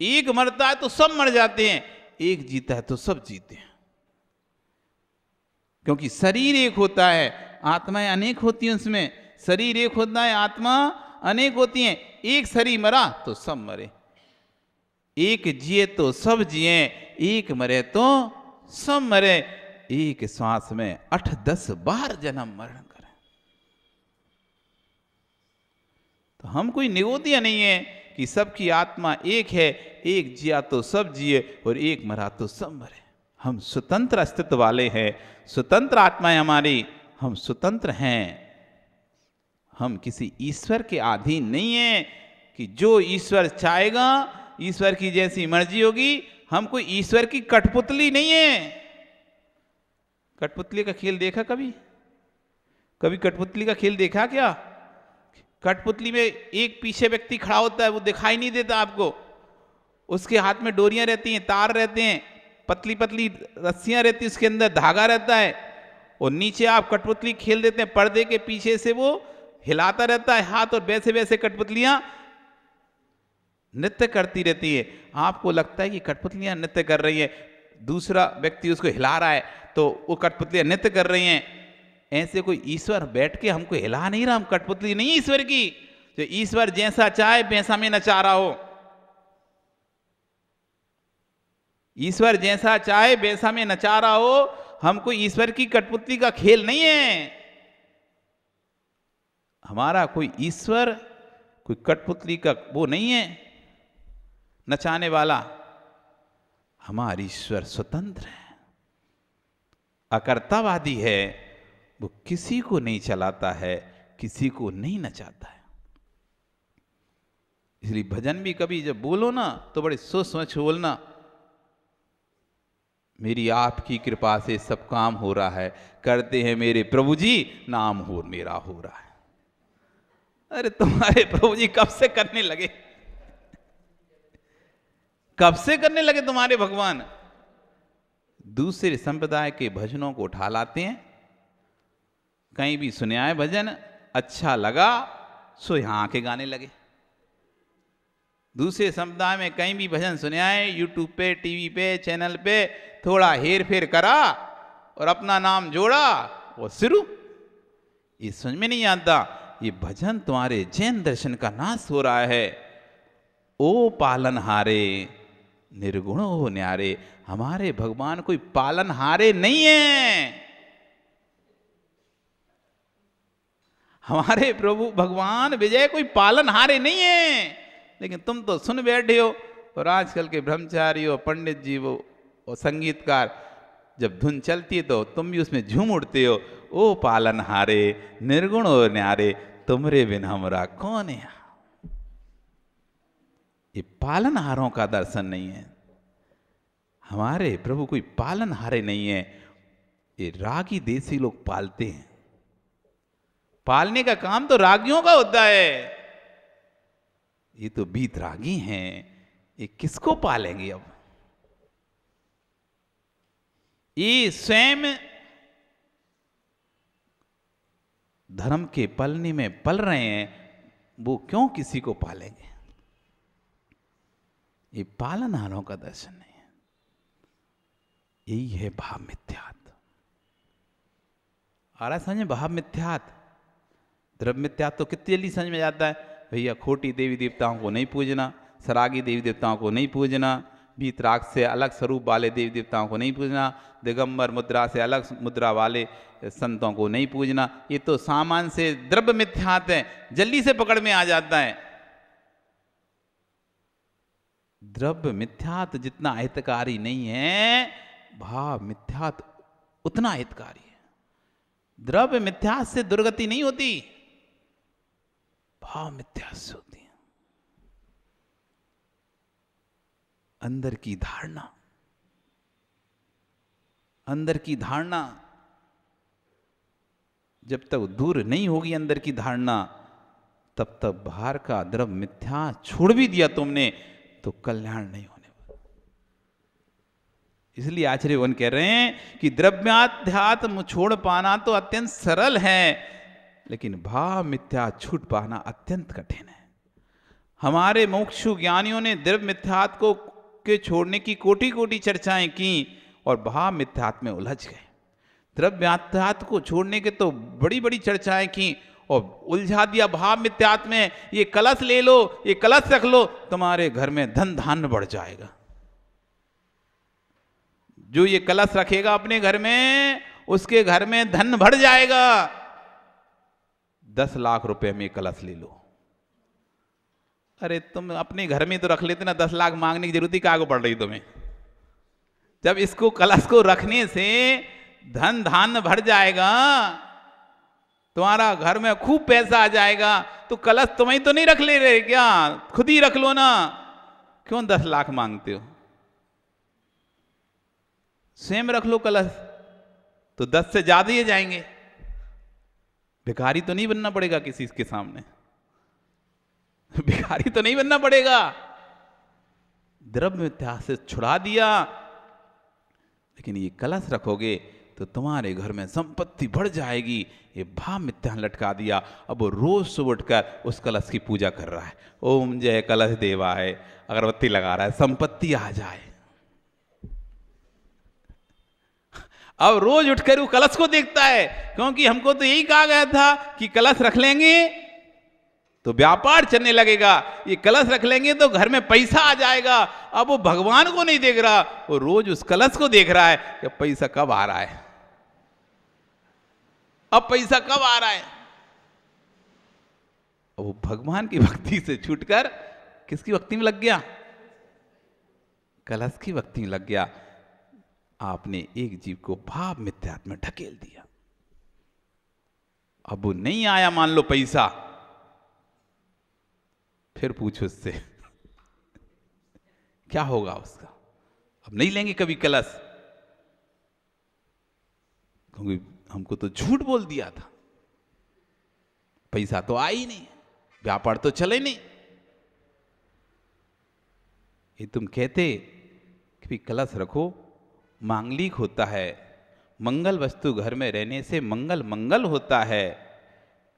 एक मरता है तो सब मर जाते हैं, एक जीता है तो सब जीते हैं। क्योंकि शरीर एक होता है, आत्माएं अनेक होती हैं उसमें। शरीर एक होता है, आत्मा अनेक होती हैं। एक शरीर मरा तो सब मरे, एक जिए तो सब जिए, एक मरे तो सब मरे। एक श्वास में 8-10 बार जन्म मरण करें। तो हम कोई निगोदिया नहीं है कि सबकी आत्मा एक है, एक जिया तो सब जिए और एक मरा तो सब मरे। हम स्वतंत्र अस्तित्व वाले हैं, स्वतंत्र आत्मा है हमारी, हम स्वतंत्र हैं। हम किसी ईश्वर के अधीन नहीं है कि जो ईश्वर चाहेगा, ईश्वर की जैसी मर्जी होगी। हम कोई ईश्वर की कठपुतली नहीं है। कठपुतली का खेल देखा कभी? कभी कठपुतली का खेल देखा क्या? कठपुतली में एक पीछे व्यक्ति खड़ा होता है, वो दिखाई नहीं देता आपको। उसके हाथ में डोरियां रहती हैं, तार रहते हैं, पतली पतली रस्सियां रहती हैं, उसके अंदर धागा रहता है, और नीचे आप कठपुतली खेल देते हैं, पर्दे के पीछे से वो हिलाता रहता है हाथ, और वैसे वैसे कठपुतलियां नृत्य करती रहती है। आपको लगता है कि कठपुतलियां नृत्य कर रही है, दूसरा व्यक्ति उसको हिला रहा है तो वो कठपुतलियां नृत्य कर रही हैं। ऐसे कोई ईश्वर बैठ के हमको हिला नहीं रहा, हम कठपुतली नहीं ईश्वर की। जो ईश्वर जैसा चाहे वैसा में नचा रहा हो, ईश्वर जैसा चाहे वैसा में नचा रहा हो, हम कोई ईश्वर की कठपुतली का खेल नहीं है। हमारा कोई ईश्वर कोई कठपुतली का वो नहीं है नचाने वाला। हमारा ईश्वर स्वतंत्र है, अकर्तावादी है। वो किसी को नहीं चलाता है, किसी को नहीं नचाता है। इसलिए भजन भी कभी जब बोलो ना तो बड़े सोच समझ बोलना। मेरी आपकी कृपा से सब काम हो रहा है, करते हैं मेरे प्रभु जी, नाम हो मेरा हो रहा है। अरे तुम्हारे प्रभु जी कब से करने लगे? कब से करने लगे तुम्हारे भगवान? दूसरे संप्रदाय के भजनों को उठा लाते हैं, कहीं भी सुने आए भजन, अच्छा लगा सो यहां आके गाने लगे। दूसरे संप्रदाय में कहीं भी भजन सुने आए, यूट्यूब पे, टीवी पे, चैनल पे थोड़ा हेर फेर करा और अपना नाम जोड़ा और शुरू। ये समझ में नहीं आता, ये भजन तुम्हारे जैन दर्शन का नाश हो रहा है। ओ पालनहारे निर्गुण हो न्यारे। हमारे भगवान कोई पालनहारे नहीं है। हमारे प्रभु भगवान विजय कोई पालनहारे नहीं है। लेकिन तुम तो सुन बैठे हो, और आजकल के ब्रह्मचारी हो, पंडित जी वो और संगीतकार, जब धुन चलती है तो तुम भी उसमें झूम उठते हो। ओ पालनहारे निर्गुण हो न्यारे, तुमरे बिन हमरा कौन है। ये पालनहारों का दर्शन नहीं है। हमारे प्रभु कोई पालनहारे नहीं है। ये रागी देसी लोग पालते हैं। पालने का काम तो रागियों का होता है। ये तो बीत रागी हैं, ये किसको पालेंगे अब? ये स्वयं धर्म के पलने में पल रहे हैं, वो क्यों किसी को पालेंगे? ये पालनहारों का दर्शन नहीं है। यही है भाव मिथ्यात्व। आ रहा समझ में? भाव मिथ्यात्व, द्रव्य मिथ्यात्व तो कितनी जल्दी समझ में जाता है। भैया खोटी देवी देवताओं को नहीं पूजना, सरागी देवी देवताओं को नहीं पूजना, बीतराग से अलग स्वरूप वाले देवी देवताओं को नहीं पूजना, दिगंबर मुद्रा से अलग मुद्रा वाले संतों को नहीं पूजना। ये तो सामान से द्रव्य मिथ्यात्व है, जल्दी से पकड़ में आ जाता है। द्रव्य मिथ्यात्व जितना हितकारी नहीं है, भाव मिथ्यात्व उतना हितकारी है। द्रव्य मिथ्यात्व से दुर्गति नहीं होती, भाव मिथ्यात्व से होती है। अंदर की धारणा, अंदर की धारणा जब तक दूर नहीं होगी, अंदर की धारणा, तब तक बाहर का द्रव्य मिथ्या छोड़ भी दिया तुमने तो कल्याण नहीं होने वाला। इसलिए आचार्यगण कह रहे हैं कि द्रव्याध्यात्म छोड़ पाना तो अत्यंत सरल है, लेकिन भाव मिथ्या छूट पाना अत्यंत कठिन है। हमारे मुमुक्षु ज्ञानियों ने द्रव्य मिथ्यात्व को के छोड़ने की कोटि कोटि चर्चाएं की और भाव मिथ्यात्व में उलझ गए। द्रव्याध्यात्म को छोड़ने के तो बड़ी बड़ी चर्चाएं की और उलझा दिया भाव मिथ्यात्व में। ये कलश ले लो, ये कलश रख लो, तुम्हारे घर में धन धान्य बढ़ जाएगा। जो ये कलश रखेगा अपने घर में, उसके घर में धन भर जाएगा। 10 लाख रुपए में कलश ले लो। अरे तुम अपने घर में तो रख लेते ना, 10 लाख मांगने की जरूरत ही क्या को पड़ रही तुम्हें? जब इसको कलश को रखने से धन धान्य भर जाएगा, तुम्हारा घर में खूब पैसा आ जाएगा, तो कलश तुम्हें तो नहीं रख ले रहे क्या? खुद ही रख लो ना, क्यों 10 लाख मांगते हो? स्वयं रख लो कलश, तो 10 से ज्यादा ही जाएंगे। भिखारी तो नहीं बनना पड़ेगा किसी के सामने, भिखारी तो नहीं बनना पड़ेगा। द्रव्य मिथ्या से छुड़ा दिया, लेकिन ये कलश रखोगे तो तुम्हारे घर में संपत्ति बढ़ जाएगी। ये भाव मिथ्या लटका दिया। अब वो रोज सुबह उठकर उस कलश की पूजा कर रहा है, ओम जय कलश देवाय, अगरबत्ती लगा रहा है, संपत्ति आ जाए। अब रोज उठकर वो कलश को देखता है, क्योंकि हमको तो यही कहा गया था कि कलश रख लेंगे तो व्यापार चलने लगेगा, ये कलश रख लेंगे तो घर में पैसा आ जाएगा। अब वो भगवान को नहीं देख रहा, वो रोज उस कलश को देख रहा है कि पैसा कब आ रहा है, अब पैसा कब आ रहा है। अब वो भगवान की भक्ति से छूटकर किसकी भक्ति में लग गया? कलश की भक्ति में लग गया। आपने एक जीव को भाव मिथ्यात्व में ढकेल दिया। अब वो नहीं आया मान लो पैसा, फिर पूछो उससे क्या होगा उसका? अब नहीं लेंगे कभी कलश, क्योंकि हमको तो झूठ बोल दिया था, पैसा तो आया ही नहीं, व्यापार तो चले नहीं। ये तुम कहते कि कलश रखो, मांगलिक होता है, मंगल वस्तु घर में रहने से मंगल मंगल होता है।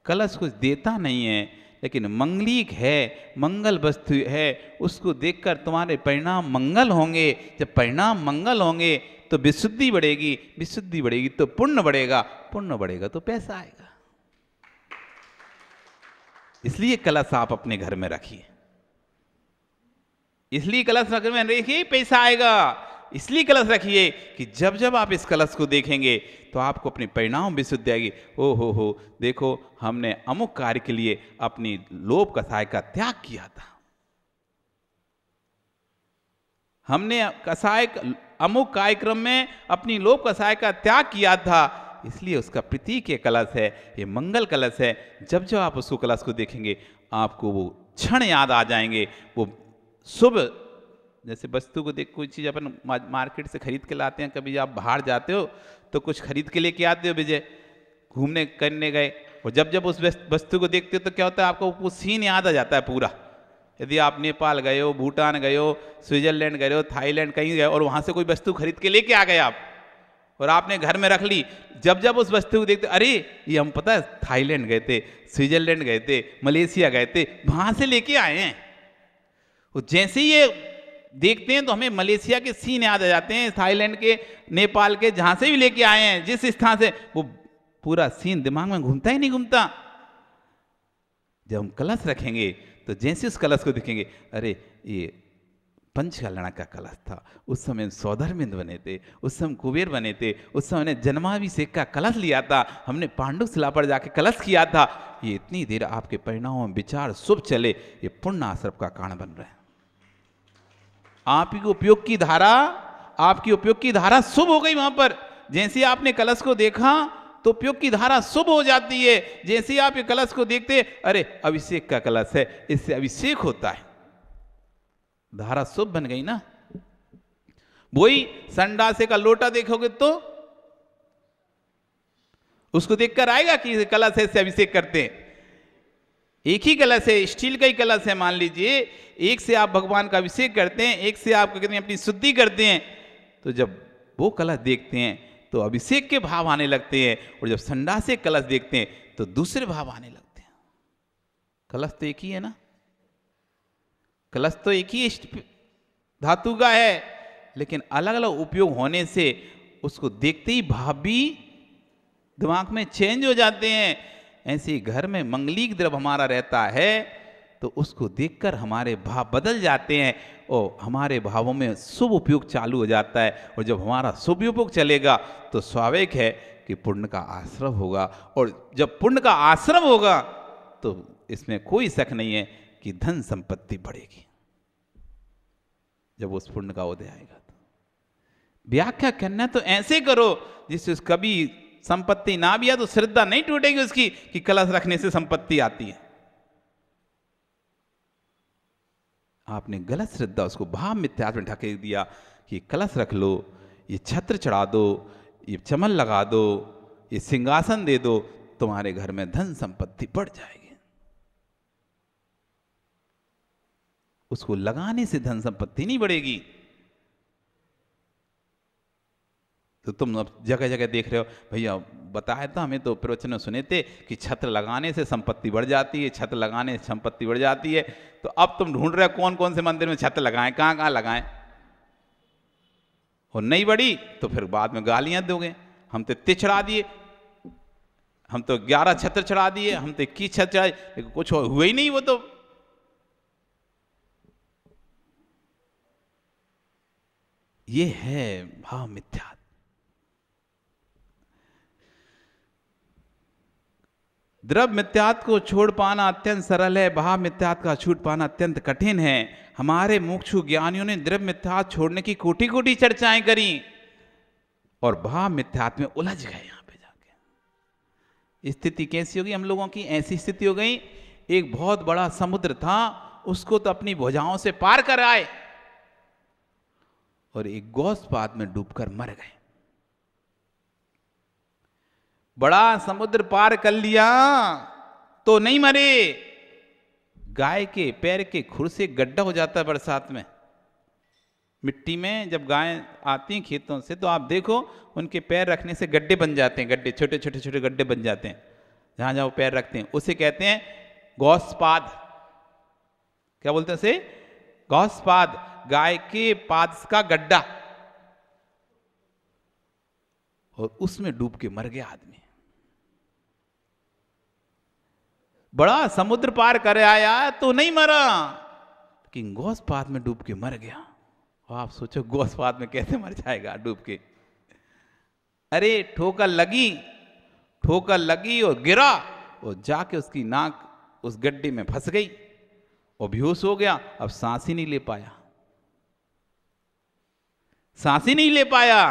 कलश कुछ देता नहीं है, लेकिन मंगलिक है, मंगल वस्तु है, उसको देखकर तुम्हारे परिणाम मंगल होंगे। जब परिणाम मंगल होंगे तो विशुद्धि बढ़ेगी, विशुद्धि बढ़ेगी तो पुण्य बढ़ेगा, पुण्य बढ़ेगा तो पैसा आएगा। इसलिए कलश आप अपने घर में रखिए, इसलिए कलश घर में रखिए, पैसा आएगा। इसलिए कलश रखिए कि जब जब आप इस कलश को देखेंगे तो आपको अपनी परिणाम विशुद्धि आएगी। ओ हो, देखो हमने अमुक कार्य के लिए अपनी लोभ कसाय का त्याग किया था, हमने कसाय अमुक कार्यक्रम में अपनी लोभ कसाय का त्याग किया था, इसलिए उसका प्रतीक ये कलश है, ये मंगल कलश है। जब जब आप उसको कलश को देखेंगे आपको वो क्षण याद आ जाएंगे, वो शुभ। जैसे वस्तु को देख, कोई चीज़ अपन मार्केट से खरीद के लाते हैं, कभी आप बाहर जाते हो तो कुछ खरीद के लेके आते हो, विजय घूमने करने गए, और जब जब उस वस्तु को देखते हो तो क्या होता है, आपको वो सीन याद आ जाता है पूरा। यदि आप नेपाल गए हो, भूटान गए हो, स्विट्जरलैंड गए हो, थाईलैंड कहीं गए, और वहाँ से कोई वस्तु खरीद के लेके आ गए आप, और आपने घर में रख ली, जब जब उस वस्तु को देखते, अरे ये हम पता है थाईलैंड गए थे, स्विट्जरलैंड गए थे, मलेशिया गए थे, वहाँ से लेके आए हैं। जैसे ही ये देखते हैं तो हमें मलेशिया के सीन याद आ जाते हैं, थाईलैंड के, नेपाल के, जहां से भी लेके आए हैं, जिस स्थान से, वो पूरा सीन दिमाग में घूमता ही नहीं घूमता। जब हम कलश रखेंगे तो जैसे उस कलश को देखेंगे, अरे ये पंचकल्याण का कलश था, उस समय सौधर्मिंद बने थे, उस समय कुबेर बने थे, उस समय ने जन्माभिषेक का कलश लिया था, हमने पांडु शिला पर जाके कलश किया था। ये इतनी देर आपके परिणामों में विचार शुभ चले, ये पुण्य आश्रम का कारण बन रहे हैं। आपकी उपयोग की धारा, आपकी उपयोग की धारा शुभ हो गई वहां पर। जैसे आपने कलश को देखा तो उपयोग की धारा शुभ हो जाती है। जैसे आप ये कलश को देखते, अरे अभिषेक का कलश है, इससे अभिषेक होता है, धारा शुभ बन गई ना। वही संडासे का लोटा देखोगे तो उसको देखकर आएगा कि कलश है, इससे अभिषेक करते हैं। एक ही कलश है, स्टील का ही कलश है मान लीजिए, एक से आप भगवान का अभिषेक करते हैं, एक से आप कहते हैं अपनी शुद्धि करते हैं। तो जब वो कलश देखते हैं तो अभिषेक के भाव आने लगते हैं, और जब संडासे कलश देखते हैं तो दूसरे भाव आने लगते हैं। कलश तो एक ही है ना, कलश तो एक ही धातु का है, लेकिन अलग अलग उपयोग होने से उसको देखते ही भाव भी दिमाग में चेंज हो जाते हैं। ऐसे घर में मंगलिक द्रव्य हमारा रहता है तो उसको देखकर हमारे भाव बदल जाते हैं और हमारे भावों में शुभ उपयोग चालू हो जाता है। और जब हमारा शुभ उपयोग चलेगा तो स्वाभाविक है कि पुण्य का आश्रम होगा, और जब पुण्य का आश्रम होगा तो इसमें कोई शक नहीं है कि धन संपत्ति बढ़ेगी। जब उस पुण्य का उदय आएगा तो व्याख्या करना तो ऐसे करो जिससे कभी संपत्ति ना भी आए तो श्रद्धा नहीं टूटेगी उसकी कि कलश रखने से संपत्ति आती है। आपने गलत श्रद्धा उसको भाव मिथ्यात्व में ढकेल दिया कि कलश रख लो, ये छत्र चढ़ा दो, ये चमन लगा दो, ये सिंहासन दे दो, तुम्हारे घर में धन संपत्ति बढ़ जाएगी। उसको लगाने से धन संपत्ति नहीं बढ़ेगी। तो तुम अब जगह जगह देख रहे हो, भैया बताया था हमें तो प्रवचन सुने थे कि छत्र लगाने से संपत्ति बढ़ जाती है, छत्र लगाने से संपत्ति बढ़ जाती है। तो अब तुम ढूंढ रहे हो कौन कौन से मंदिर में छत्र लगाएं, कहाँ कहाँ लगाएं, और नहीं बढ़ी तो फिर बाद में गालियां दोगे, हम तो इतने चढ़ा दिए, हम तो 11 छत्र चढ़ा दिए, हम तो 21 छत्र चढ़ाए, लेकिन कुछ हुआ ही नहीं। वो तो ये है भाव मिथ्या। द्रव्य मिथ्यात्व को छोड़ पाना अत्यंत सरल है, भाव मिथ्यात्व का छूट पाना अत्यंत कठिन है। हमारे मुमुक्षु ज्ञानियों ने द्रव्य मिथ्यात्व छोड़ने की कोटि कोटि चर्चाएं करी और भाव मिथ्यात्व में उलझ गए। यहां पे जाके स्थिति कैसी होगी हम लोगों की? ऐसी स्थिति हो गई, एक बहुत बड़ा समुद्र था, उसको तो अपनी भुजाओं से पार कर आए और एक गौस्पाद में डूबकर मर गए। बड़ा समुद्र पार कर लिया तो नहीं मरे, गाय के पैर के खुर से गड्ढा हो जाता है बरसात में। मिट्टी में जब गाय आती हैं खेतों से तो आप देखो उनके पैर रखने से गड्ढे बन जाते हैं, गड्ढे छोटे छोटे छोटे गड्ढे बन जाते हैं जहां जहां वो पैर रखते हैं, उसे कहते हैं गौस्पाद। क्या बोलते हैं उसे? गौस्पाद, गाय के पाद का गड्ढा। और उसमें डूब के मर गया आदमी। बड़ा समुद्र पार कर आया तो नहीं मरा, लेकिन गौस्पाद में डूब के मर गया। और आप सोचो गौस्पाद में कैसे मर जाएगा डूब के? अरे ठोकर लगी और गिरा और जाके उसकी नाक उस गड्ढे में फंस गई और बेहोश हो गया। अब सांस ही नहीं ले पाया, सांस ही नहीं ले पाया।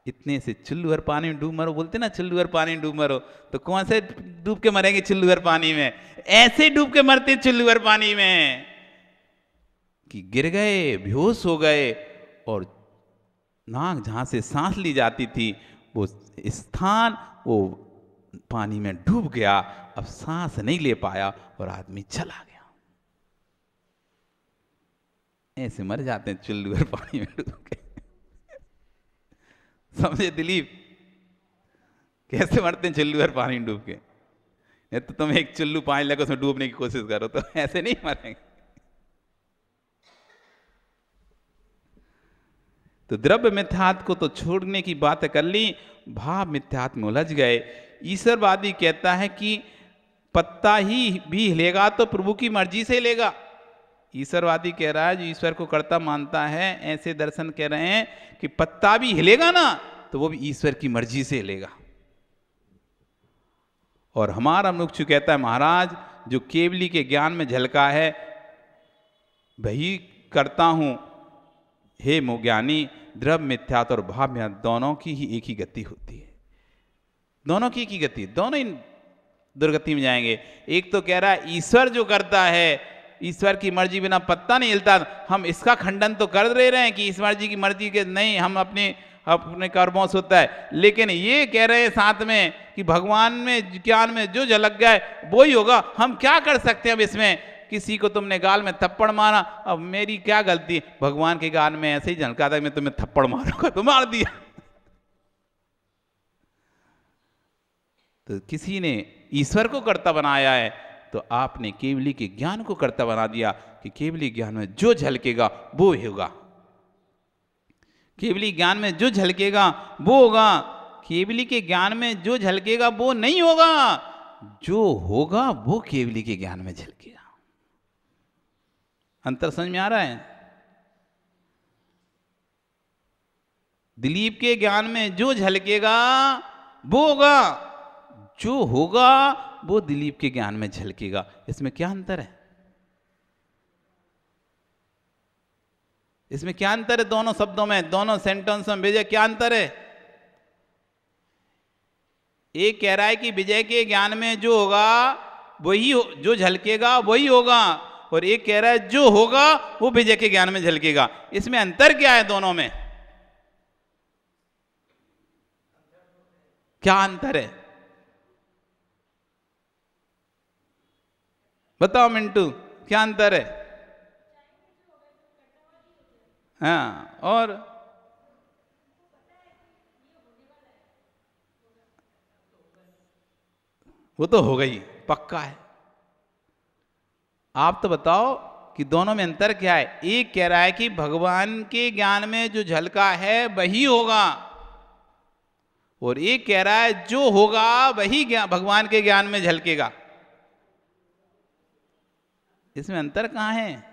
इतने से चुल्लू भर पानी में डूब मरो, बोलते ना चुल्लू भर पानी में डूब मरो, तो कौन से डूब के मरेंगे चुल्लू भर पानी में? ऐसे डूब के मरते चुल्लू भर पानी में कि गिर गए, बेहोश हो गए और नाक जहां से सांस ली जाती थी वो स्थान वो पानी में डूब गया। अब सांस नहीं ले पाया और आदमी चला गया। ऐसे मर जाते हैं चुल्लू भर पानी में डूब के। समझे दिलीप? कैसे मरते हैं चुल्लू भर पानी में डूब के? नहीं तो तुम एक चुल्लू पानी लगे उसमें डूबने की कोशिश करो तो ऐसे नहीं मरेंगे। तो द्रव्य मिथ्यात्व को तो छोड़ने की बात कर ली, भाव मिथ्यात्व में उलझ गए। ईश्वरवादी कहता है कि पत्ता ही भी हिलेगा तो प्रभु की मर्जी से हिलेगा। ईश्वरवादी कह रहा है, जो ईश्वर को कर्ता मानता है, ऐसे दर्शन कह रहे हैं कि पत्ता भी हिलेगा ना तो वो भी ईश्वर की मर्जी से हिलेगा। और हमारा मुमुक्षु कहता है, महाराज जो केवली के ज्ञान में झलका है वही करता हूं। हे मोज्ञानी, द्रव्य मिथ्यात्व और भाव मिथ्यात्व दोनों की ही एक ही गति होती है, दोनों की एक ही गति, दोनों ही दुर्गति में जाएंगे। एक तो कह रहा है ईश्वर जो करता है, ईश्वर की मर्जी बिना पत्ता नहीं हिलता। हम इसका खंडन तो कर दे रहे हैं कि ईश्वर जी की मर्जी के नहीं, हम अपने कर्मों से होता है। लेकिन ये कह रहे हैं साथ में कि भगवान में ज्ञान में जो झलक गया है वो ही होगा। हम क्या कर सकते हैं अब इसमें? किसी को तुमने गाल में थप्पड़ मारा, अब मेरी क्या गलती? भगवान के गाल में ऐसे ही झलका था, मैं तुम्हें थप्पड़ मारूंगा तो मार दिया। तो किसी ने ईश्वर को कर्ता बनाया है तो आपने केवली के ज्ञान को कर्ता बना दिया कि केवली ज्ञान में जो झलकेगा वो होगा, केवली ज्ञान में जो झलकेगा वो होगा, केवली के ज्ञान में जो झलकेगा वो नहीं होगा, जो होगा वो केवली के ज्ञान में झलकेगा। अंतर समझ में आ रहा है? दिलीप के ज्ञान में जो झलकेगा वो होगा, जो होगा वो दिलीप के ज्ञान में झलकेगा। इसमें क्या अंतर है? इसमें क्या अंतर है? दोनों शब्दों में, दोनों सेंटेंस में विजय क्या अंतर है? एक कह रहा है कि विजय के ज्ञान में जो होगा वही जो झलकेगा वही होगा, और एक कह रहा है जो होगा वो विजय के ज्ञान में झलकेगा। इसमें अंतर क्या है दोनों में? क्या अंतर है? बताओ मिंटू, क्या अंतर है? हाँ, और वो तो हो गई, पक्का है। आप तो बताओ कि दोनों में अंतर क्या है? एक कह रहा है कि भगवान के ज्ञान में जो झलका है वही होगा, और एक कह रहा है जो होगा वही भगवान के ज्ञान में झलकेगा। इसमें अंतर कहाँ है?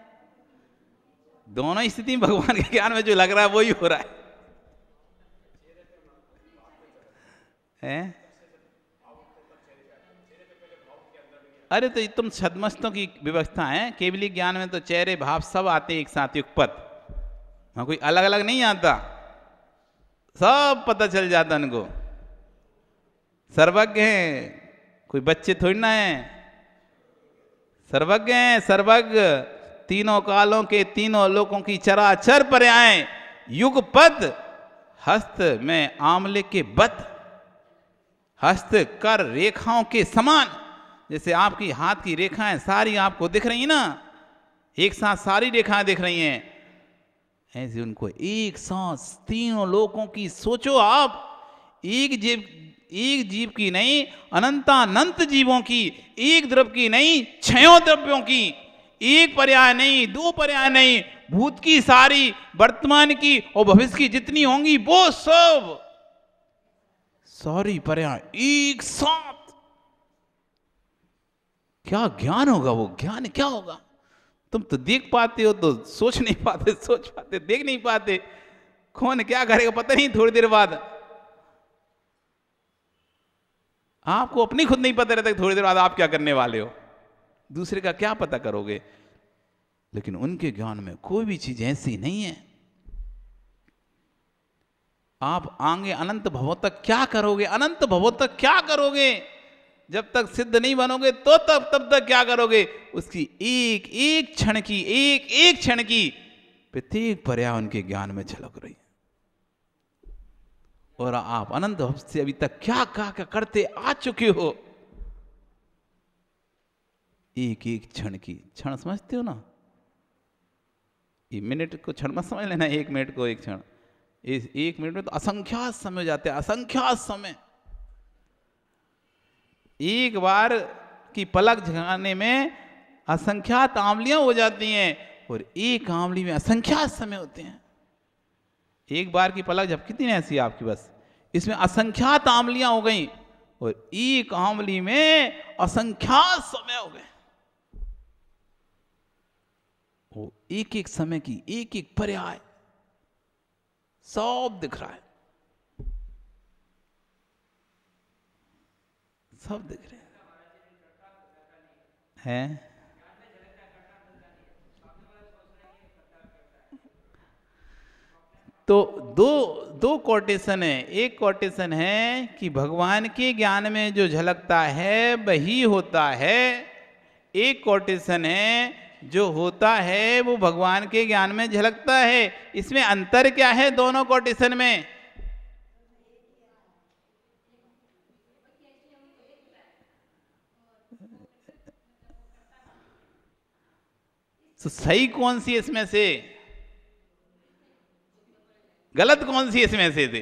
दोनों स्थिति में भगवान के ज्ञान में जो लग रहा है वही हो रहा है? अरे तो तुम छद्मस्तों की व्यवस्था है, केवली ज्ञान में तो चेहरे भाव सब आते एक साथ युगपत, वहां कोई अलग अलग नहीं आता, सब पता चल जाता उनको। सर्वज्ञ हैं, कोई बच्चे थोड़ी ना हैं, सर्वज्ञ हैं, सर्वज्ञ, तीनों कालों के तीनों लोकों की चराचर पर्याय, युगपत, हस्त में आंवले के बत, हस्त कर रेखाओं के समान। जैसे आपकी हाथ की रेखाएं सारी आपको दिख रही हैं ना, एक साथ सारी रेखाएं दिख रही हैं, ऐसे उनको एक साथ तीनों लोकों की सोचो आप, एक जीव की नहीं, अनंतानंत जीवों की, एक द्रव्य की नहीं, छयों द्रव्यों की, एक पर्याय नहीं, दो पर्याय नहीं, भूत की सारी, वर्तमान की और भविष्य की जितनी होंगी वो सब सारी पर्याय एक साथ। क्या ज्ञान होगा? वो ज्ञान क्या होगा? तुम तो देख पाते हो तो सोच नहीं पाते, सोच पाते देख नहीं पाते। कौन क्या करेगा पता नहीं, थोड़ी देर बाद आपको अपनी खुद नहीं पता रहता, थोड़ी देर बाद आप क्या करने वाले हो, दूसरे का क्या पता करोगे। लेकिन उनके ज्ञान में कोई भी चीज ऐसी नहीं है। आप आगे अनंत भवों तक क्या करोगे? अनंत भवों तक क्या करोगे? जब तक सिद्ध नहीं बनोगे तो तब तक क्या करोगे? उसकी एक एक क्षण की, एक एक क्षण की प्रत्येक पर्याय उनके ज्ञान में झलक रही है। और आप अनंत भव से अभी तक क्या करते आ चुके हो? एक एक क्षण की, क्षण समझते हो ना? ये मिनट को क्षण मत समझ लेना, एक मिनट को एक क्षण। इस एक मिनट में तो असंख्यात समय हो जाते हैं, असंख्यात समय। एक बार की पलक झपकने में असंख्यात आंवलियां हो जाती हैं, और एक आंवली में असंख्यात समय होते हैं। एक बार की पलक झपकती नहीं ऐसी आपकी, बस इसमें असंख्यात आंवलियां हो गई, और एक आंवली में असंख्यात समय हो गए। वो एक एक समय की एक एक पर्याय सब दिख रहा है, सब दिख रहे हैं। तो दो कोटेशन है। एक कोटेशन है कि भगवान के ज्ञान में जो झलकता है वही होता है। एक कोटेशन है जो होता है वो भगवान के ज्ञान में झलकता है। इसमें अंतर क्या है दोनों कोटेशन में? तो सही कौन सी इसमें से, गलत कौन सी इसमें से थे?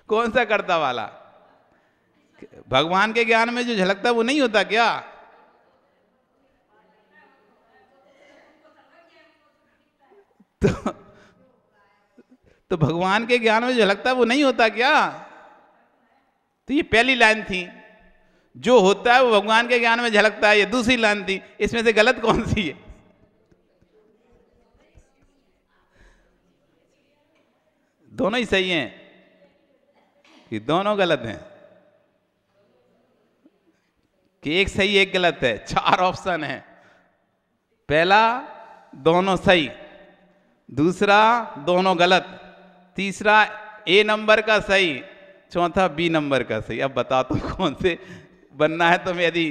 कौन सा कर्ता वाला? भगवान के ज्ञान में जो झलकता वो नहीं होता क्या? तो भगवान के ज्ञान में जो झलकता वो नहीं होता क्या? तो ये पहली लाइन थी। जो होता है वो भगवान के ज्ञान में झलकता है, ये दूसरी लाइन थी। इसमें से गलत कौन सी है? दोनों ही सही हैं कि दोनों गलत हैं? कि एक सही एक गलत है? 4 ऑप्शन है। पहला दोनों सही, दूसरा दोनों गलत, तीसरा ए नंबर का सही, चौथा बी नंबर का सही। अब बता तो कौन से बनना है तुम्हें? यदि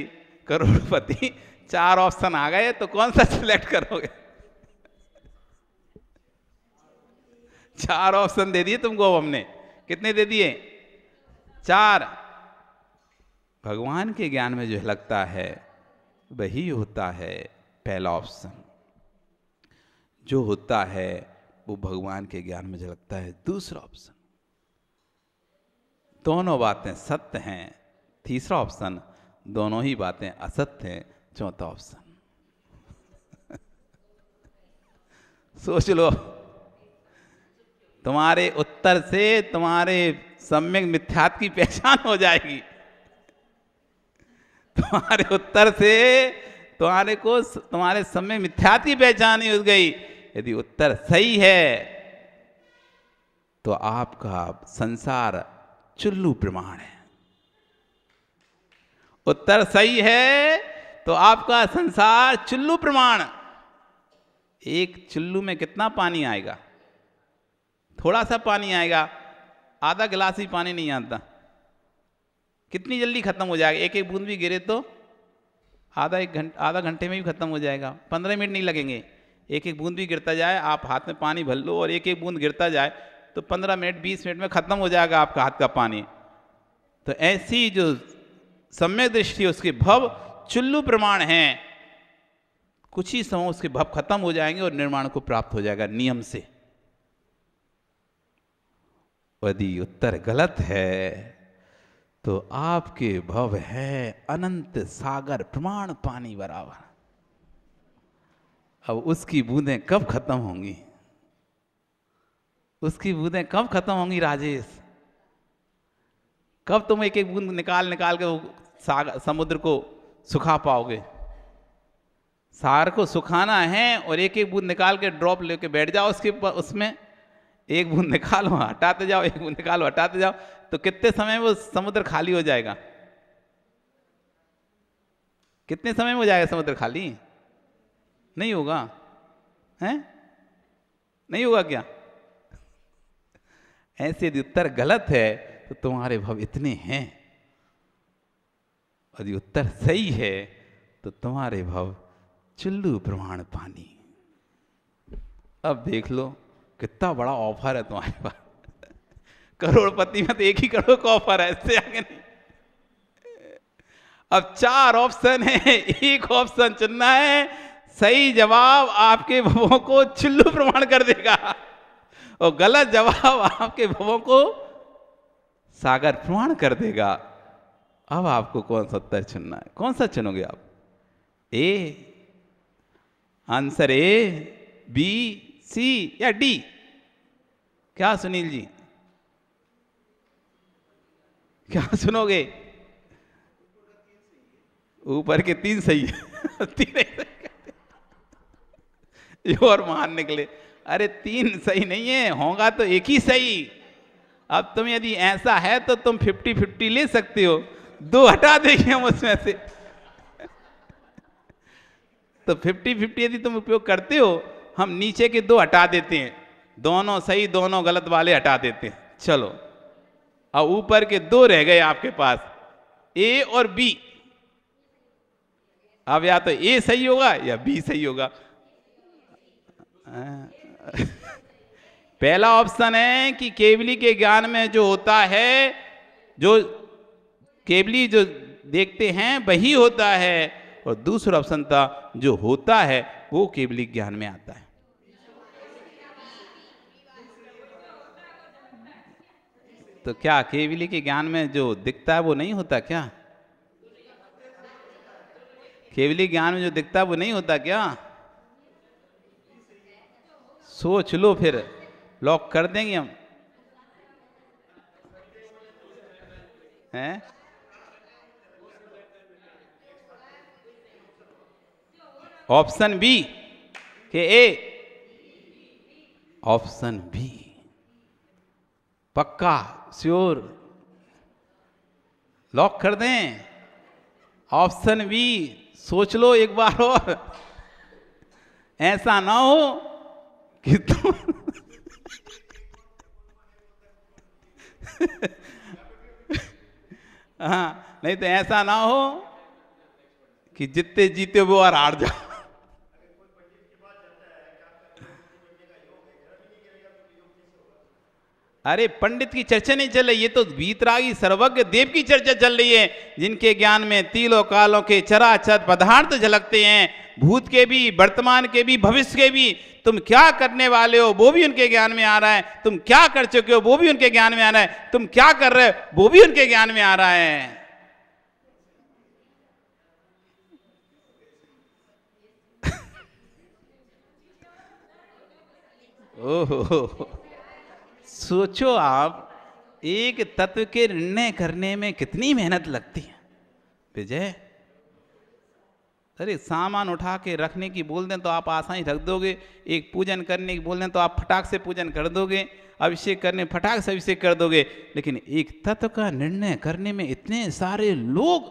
करोड़पति 4 ऑप्शन आ गए तो कौन सा सिलेक्ट करोगे? 4 ऑप्शन दे दिए तुमको हमने। कितने दे दिए? 4। भगवान के ज्ञान में जो लगता है वही होता है पहला ऑप्शन। जो होता है वो भगवान के ज्ञान में झलकता है दूसरा ऑप्शन। दोनों बातें सत्य हैं, तीसरा ऑप्शन। दोनों ही बातें असत्य हैं, चौथा ऑप्शन। सोच लो, तुम्हारे उत्तर से तुम्हारे सम्यक मिथ्यात्व की पहचान हो जाएगी। तुम्हारे उत्तर से तुम्हारे सम्यक मिथ्यात्व की पहचान ही हो गई। यदि उत्तर सही है तो आपका संसार चुल्लू प्रमाण है। उत्तर सही है तो आपका संसार चुल्लू प्रमाण। एक चुल्लू में कितना पानी आएगा? थोड़ा सा पानी आएगा, आधा गिलास भी पानी नहीं आता। कितनी जल्दी खत्म हो जाएगा? एक एक बूंद भी गिरे तो आधा घंटे में भी खत्म हो जाएगा। 15 मिनट नहीं लगेंगे। एक एक बूंद भी गिरता जाए, आप हाथ में पानी भर लो और एक एक बूंद गिरता जाए तो 15 मिनट 20 मिनट में खत्म हो जाएगा आपका हाथ का पानी। तो ऐसी जो सम्यक दृष्टि, उसके भव चुल्लू प्रमाण हैं। कुछ ही समय उसके भव खत्म हो जाएंगे और निर्माण को प्राप्त हो जाएगा नियम से। यदि उत्तर गलत है तो आपके भव है अनंत सागर प्रमाण पानी बराबर। अब उसकी बूंदें कब खत्म होंगी? उसकी बूंदें कब खत्म होंगी राजेश? कब तुम एक एक बूंद निकाल निकाल के वो सागर समुद्र को सुखा पाओगे? सागर को सुखाना है और एक एक बूंद निकाल के ड्रॉप लेके बैठ जाओ उसमें। एक बूंद निकालो हटाते जाओ, एक बूंद निकालो हटाते जाओ, तो कितने समय में वो समुद्र खाली हो जाएगा? कितने समय में हो जाएगा समुद्र खाली? नहीं होगा, हैं? नहीं होगा क्या? ऐसे यदि उत्तर गलत है तो तुम्हारे भव इतने हैं, यदि उत्तर सही है तो तुम्हारे भव चुल्लू प्रमाण पानी। अब देख लो कितना बड़ा ऑफर है तुम्हारे पास। करोड़पति में तो एक ही करोड़ का ऑफर है, इससे आगे नहीं। अब 4 ऑप्शन है, एक ऑप्शन चुनना है। सही जवाब आपके भवों को चुल्लू प्रमाण कर देगा और गलत जवाब आपके भवों को सागर प्रमाण कर देगा। अब आपको कौन सा उत्तर चुनना है? कौन सा चुनोगे आप? ए, आंसर ए, बी, सी या डी? क्या सुनील जी, क्या सुनोगे? ऊपर के 3 सही है। 3 ये और महान निकले। अरे 3 सही नहीं है, होगा तो एक ही सही। अब तुम यदि ऐसा है तो तुम 50-50 ले सकते हो, 2 हटा देंगे हम उसमें से। तो 50-50 यदि तुम उपयोग करते हो, हम नीचे के 2 हटा देते हैं, दोनों सही दोनों गलत वाले हटा देते हैं। चलो, अब ऊपर के 2 रह गए आपके पास, ए और बी। अब या तो ए सही होगा या बी सही होगा। पहला ऑप्शन है कि केवली के ज्ञान में जो होता है, जो केवली जो देखते हैं वही होता है, और दूसरा ऑप्शन था जो होता है वो केवली ज्ञान में आता है। तो क्या केवली के ज्ञान में जो दिखता है वो नहीं होता क्या? केवली ज्ञान में जो दिखता है वो नहीं होता क्या? सोच लो, फिर लॉक कर देंगे हम, हैं? ऑप्शन बी के ए? Option B. पक्का? श्योर? लॉक कर दें? Option B. सोच लो एक बार और, ऐसा ना हो कि तुम हाँ, नहीं तो ऐसा ना हो कि जितने जीते वो और हार जाओ। अरे पंडित की चर्चा नहीं चल रही, ये तो वीतरागी सर्वज्ञ देव की चर्चा चल रही है, जिनके ज्ञान में तीनों कालों के चराचर पदार्थ झलकते हैं, भूत के भी, वर्तमान के भी, भविष्य के भी। तुम क्या करने वाले हो वो भी उनके ज्ञान में आ रहा है, तुम क्या कर चुके हो वो भी उनके ज्ञान में आ रहा है, तुम क्या कर रहे हो वो भी उनके ज्ञान में आ रहा है। ओहो, सोचो आप, एक तत्व के निर्णय करने में कितनी मेहनत लगती है विजय। अरे सामान उठा के रखने की बोल दें तो आप आसानी रख दोगे, एक पूजन करने की बोल दें तो आप फटाक से पूजन कर दोगे, अभिषेक करने फटाक से अभिषेक कर दोगे। लेकिन एक तत्व का निर्णय करने में इतने सारे लोग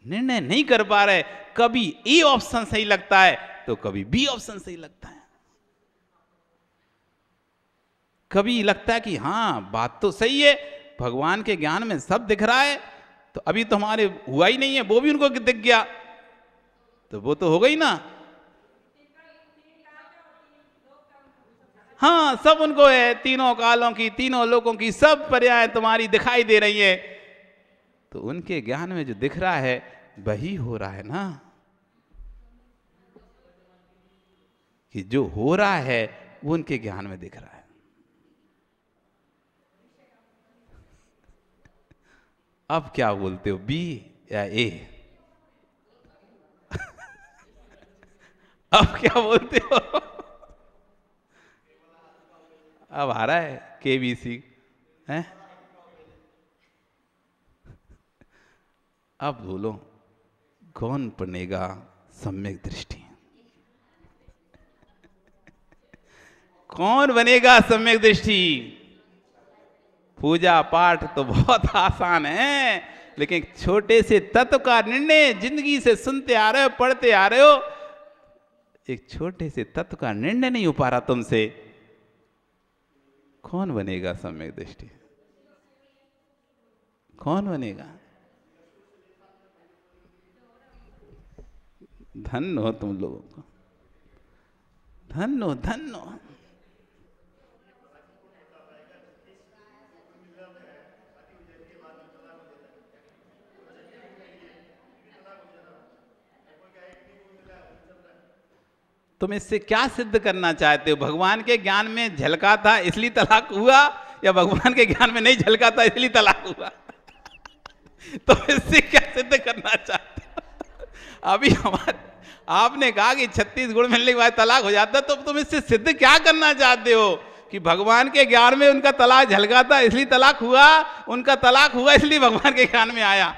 निर्णय नहीं कर पा रहे। कभी ए ऑप्शन सही लगता है तो कभी बी ऑप्शन सही लगता है, कभी लगता है कि हाँ बात तो सही है, भगवान के ज्ञान में सब दिख रहा है, तो अभी तो हमारे हुआ ही नहीं है, वो भी उनको दिख गया तो वो तो हो गई ना। हाँ, सब उनको है, तीनों कालों की, तीनों लोगों की सब पर्याय तुम्हारी दिखाई दे रही है, तो उनके ज्ञान में जो दिख रहा है वही हो रहा है ना। कि जो हो रहा है वो उनके ज्ञान में दिख रहा है। अब क्या बोलते हो, बी या ए? अब क्या बोलते हो? अब आ रहा है केबीसी है। अब बोलो, कौन बनेगा सम्यक दृष्टि? कौन बनेगा सम्यक दृष्टि? पूजा पाठ तो बहुत आसान है, लेकिन छोटे से तत्व का निर्णय जिंदगी से सुनते आ रहे हो, पढ़ते आ रहे हो, एक छोटे से तत्व का निर्णय नहीं हो पा रहा तुमसे। कौन बनेगा सम्यक दृष्टि? कौन बनेगा? धन्य हो तुम लोगों को, धन्य हो, धन्य हो। तुम इससे क्या सिद्ध करना चाहते हो? भगवान के ज्ञान में झलका था इसलिए तलाक हुआ, या भगवान के ज्ञान में नहीं झलका था इसलिए तलाक हुआ? तुम इससे क्या सिद्ध करना चाहते हो? अभी हमारे आपने कहा कि 36 गुण मिलने के बाद तलाक हो जाता, तो तुम इससे सिद्ध क्या करना चाहते हो? कि भगवान के ज्ञान में उनका तलाक झलका था इसलिए तलाक हुआ, उनका तलाक हुआ इसलिए भगवान के ज्ञान में आया,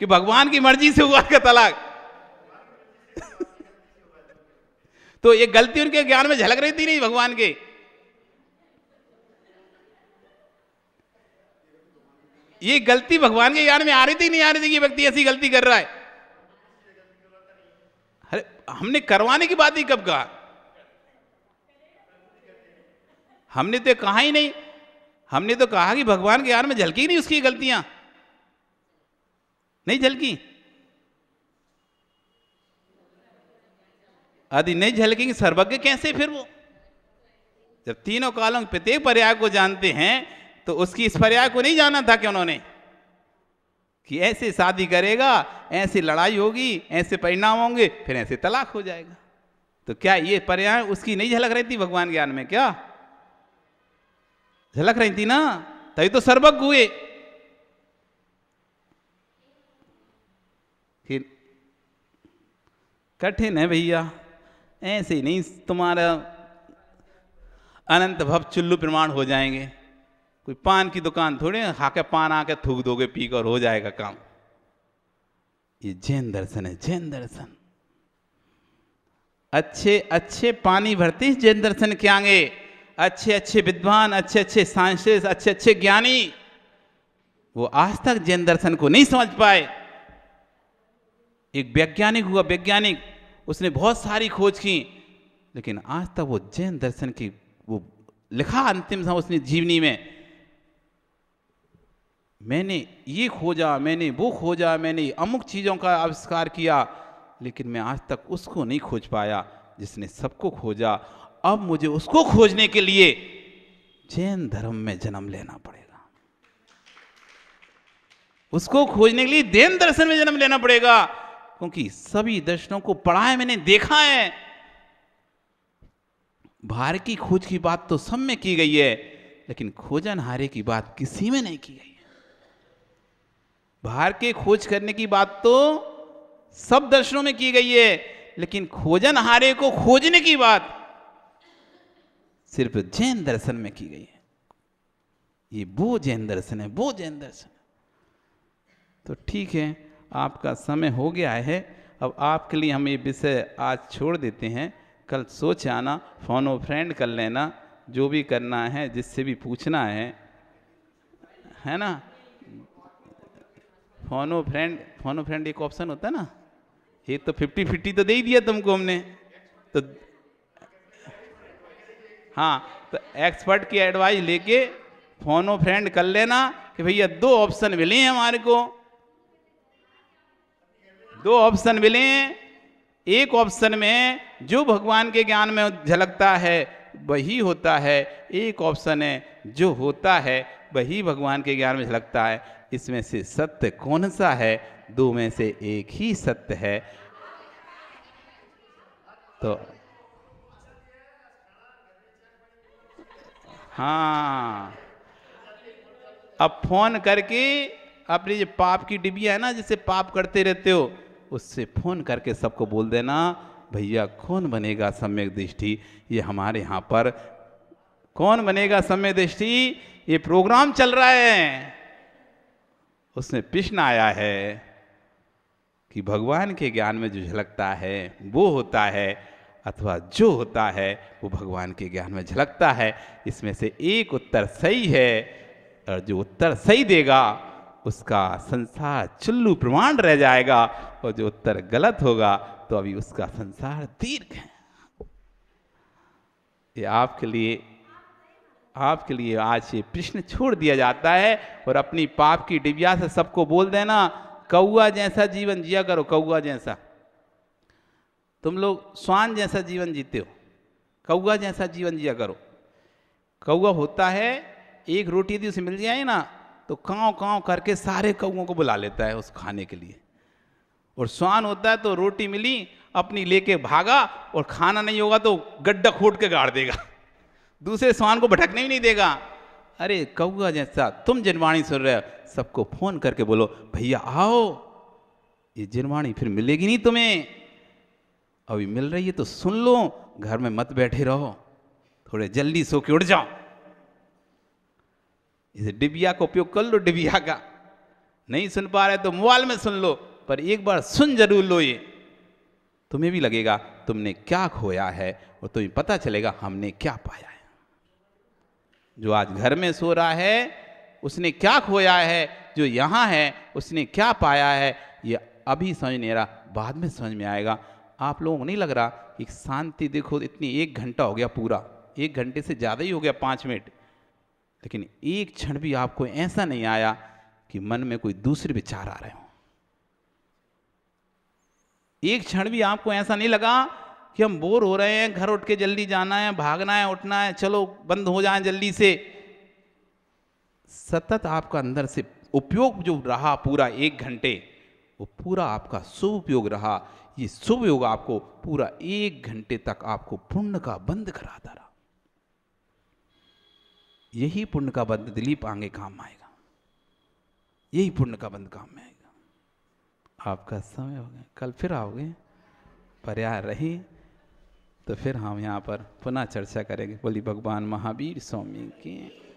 कि भगवान की मर्जी से हुआ का तलाक? तो ये गलती उनके ज्ञान में झलक रही थी नहीं भगवान के? ये गलती भगवान के ज्ञान में आ रही थी नहीं आ रही थी कि व्यक्ति ऐसी गलती कर रहा है? अरे हमने करवाने की बात ही कब कहा? हमने तो कहा ही नहीं, हमने तो कहा कि भगवान के ज्ञान में झलकी नहीं उसकी गलतियां, नहीं झलकी। यदि नहीं झलकेंगे सर्वज्ञ कैसे फिर वो? जब तीनों कालों के प्रत्येक पर्याय को जानते हैं तो उसकी इस पर्याय को नहीं जाना था कि उन्होंने, कि ऐसे शादी करेगा, ऐसी लड़ाई होगी, ऐसे परिणाम होंगे, फिर ऐसे तलाक हो जाएगा। तो क्या ये पर्याय उसकी नहीं झलक रही थी भगवान ज्ञान में? क्या झलक रही थी ना, तभी तो सर्वज्ञ हुए। कठिन है भैया, ऐसे ही नहीं तुम्हारा अनंत भव चुल्लू प्रमाण हो जाएंगे। कोई पान की दुकान थोड़ी खा के पान आके थूक दोगे पी कर हो जाएगा काम। ये जैन दर्शन है, जैन दर्शन। अच्छे अच्छे पानी भरते हैं जैन दर्शन के आगे, अच्छे अच्छे विद्वान, अच्छे अच्छे साइंटिस्ट, अच्छे अच्छे ज्ञानी, वो आज तक जैन दर्शन को नहीं समझ पाए। एक वैज्ञानिक हुआ, वैज्ञानिक, उसने बहुत सारी खोज की, लेकिन आज तक वो जैन दर्शन की वो लिखा अंतिम समय उसने जीवनी में, मैंने ये खोजा, मैंने वो खोजा, मैंने अमुक चीज़ों का आविष्कार किया, लेकिन मैं आज तक उसको नहीं खोज पाया जिसने सबको खोजा। अब मुझे उसको खोजने के लिए जैन धर्म में जन्म लेना पड़ेगा, उसको खोजने के लिए जैन दर्शन में जन्म लेना पड़ेगा, क्योंकि सभी दर्शनों को पढ़ा है, मैंने देखा है। बाहर की खोज की बात तो सब में की गई है, लेकिन खोजनहारे की बात किसी में नहीं की गई है। बाहर के खोज करने की बात तो सब दर्शनों में की गई है, लेकिन खोजनहारे को खोजने की बात सिर्फ जैन दर्शन में की गई है। ये वो जैन दर्शन है, वो जैन दर्शन। तो ठीक है, आपका समय हो गया है, अब आपके लिए हम ये विषय आज छोड़ देते हैं। कल सोच आना, फोन और फ्रेंड कर लेना, जो भी करना है, जिससे भी पूछना है ना। फोन फ्रेंड एक ऑप्शन होता है ना, ये तो 50-50 तो दे ही दिया तुमको हमने, तो हाँ, तो एक्सपर्ट की एडवाइस लेके फोन फ्रेंड कर लेना कि भैया 2 ऑप्शन मिले हैं हमारे को, 2 ऑप्शन मिले हैं। एक ऑप्शन में जो भगवान के ज्ञान में झलकता है वही होता है, एक ऑप्शन है जो होता है वही भगवान के ज्ञान में झलकता है। इसमें से सत्य कौन सा है? 2 में से एक ही सत्य है। तो हाँ, अब फोन करके अपनी जो पाप की डिबिया है ना, जिससे पाप करते रहते हो, उससे फोन करके सबको बोल देना, भैया कौन बनेगा सम्यक दृष्टि, ये हमारे यहाँ पर कौन बनेगा सम्यक दृष्टि, ये प्रोग्राम चल रहा है, उसमें प्रश्न आया है कि भगवान के ज्ञान में जो झलकता है वो होता है अथवा जो होता है वो भगवान के ज्ञान में झलकता है। इसमें से एक उत्तर सही है, और जो उत्तर सही देगा उसका संसार चुल्लू प्रमाण रह जाएगा, और जो उत्तर गलत होगा तो अभी उसका संसार दीर्घ है। ये आपके लिए आज ये प्रश्न छोड़ दिया जाता है, और अपनी पाप की डिबिया से सबको बोल देना, कौआ जैसा जीवन जिया करो, कौआ जैसा। तुम लोग श्वान जैसा जीवन जीते हो, कौआ जैसा जीवन जिया करो। कौआ होता है, एक रोटी यदि उसे मिल जाए ना तो काँव काँव करके सारे कौओं को बुला लेता है उस खाने के लिए। और श्वान होता है तो रोटी मिली अपनी लेके भागा, और खाना नहीं होगा तो गड्ढा खोद के गाड़ देगा, दूसरे श्वान को भटकने भी नहीं देगा। अरे कौआ जैसा तुम जिनवाणी सुन रहे हो, सबको फोन करके बोलो भैया आओ, ये जिनवाणी फिर मिलेगी नहीं तुम्हें, अभी मिल रही है तो सुन लो, घर में मत बैठे रहो, थोड़े जल्दी सो के उठ जाओ। इसे डिबिया का उपयोग कर लो, डिबिया का। नहीं सुन पा रहे तो मोबाइल में सुन लो, पर एक बार सुन जरूर लो, ये तुम्हें भी लगेगा तुमने क्या खोया है, और तुम्हें पता चलेगा हमने क्या पाया है। जो आज घर में सो रहा है उसने क्या खोया है, जो यहाँ है उसने क्या पाया है, ये अभी समझ नहीं आ रहा, बाद में समझ में आएगा। आप लोगों को नहीं लग रहा कि शांति देखो, इतनी 1 घंटा हो गया, पूरा 1 घंटे से ज़्यादा ही हो गया, 5 मिनट, लेकिन एक क्षण भी आपको ऐसा नहीं आया कि मन में कोई दूसरे विचार आ रहे हो। एक क्षण भी आपको ऐसा नहीं लगा कि हम बोर हो रहे हैं, घर उठ के जल्दी जाना है, भागना है, उठना है, चलो बंद हो जाए जल्दी से। सतत आपका अंदर से उपयोग जो रहा पूरा 1 घंटे, वो पूरा आपका शुभ उपयोग रहा। ये शुभ योग आपको पूरा 1 घंटे तक आपको पुण्य का बंद कराता रहा। यही पुण्य का बंद दिलीप आगे काम आएगा, यही पुण्य का बंद काम में आएगा। आपका समय हो गया, कल फिर आओगे, पर्याय रही तो फिर हम यहाँ पर पुनः चर्चा करेंगे। बोली भगवान महावीर स्वामी की।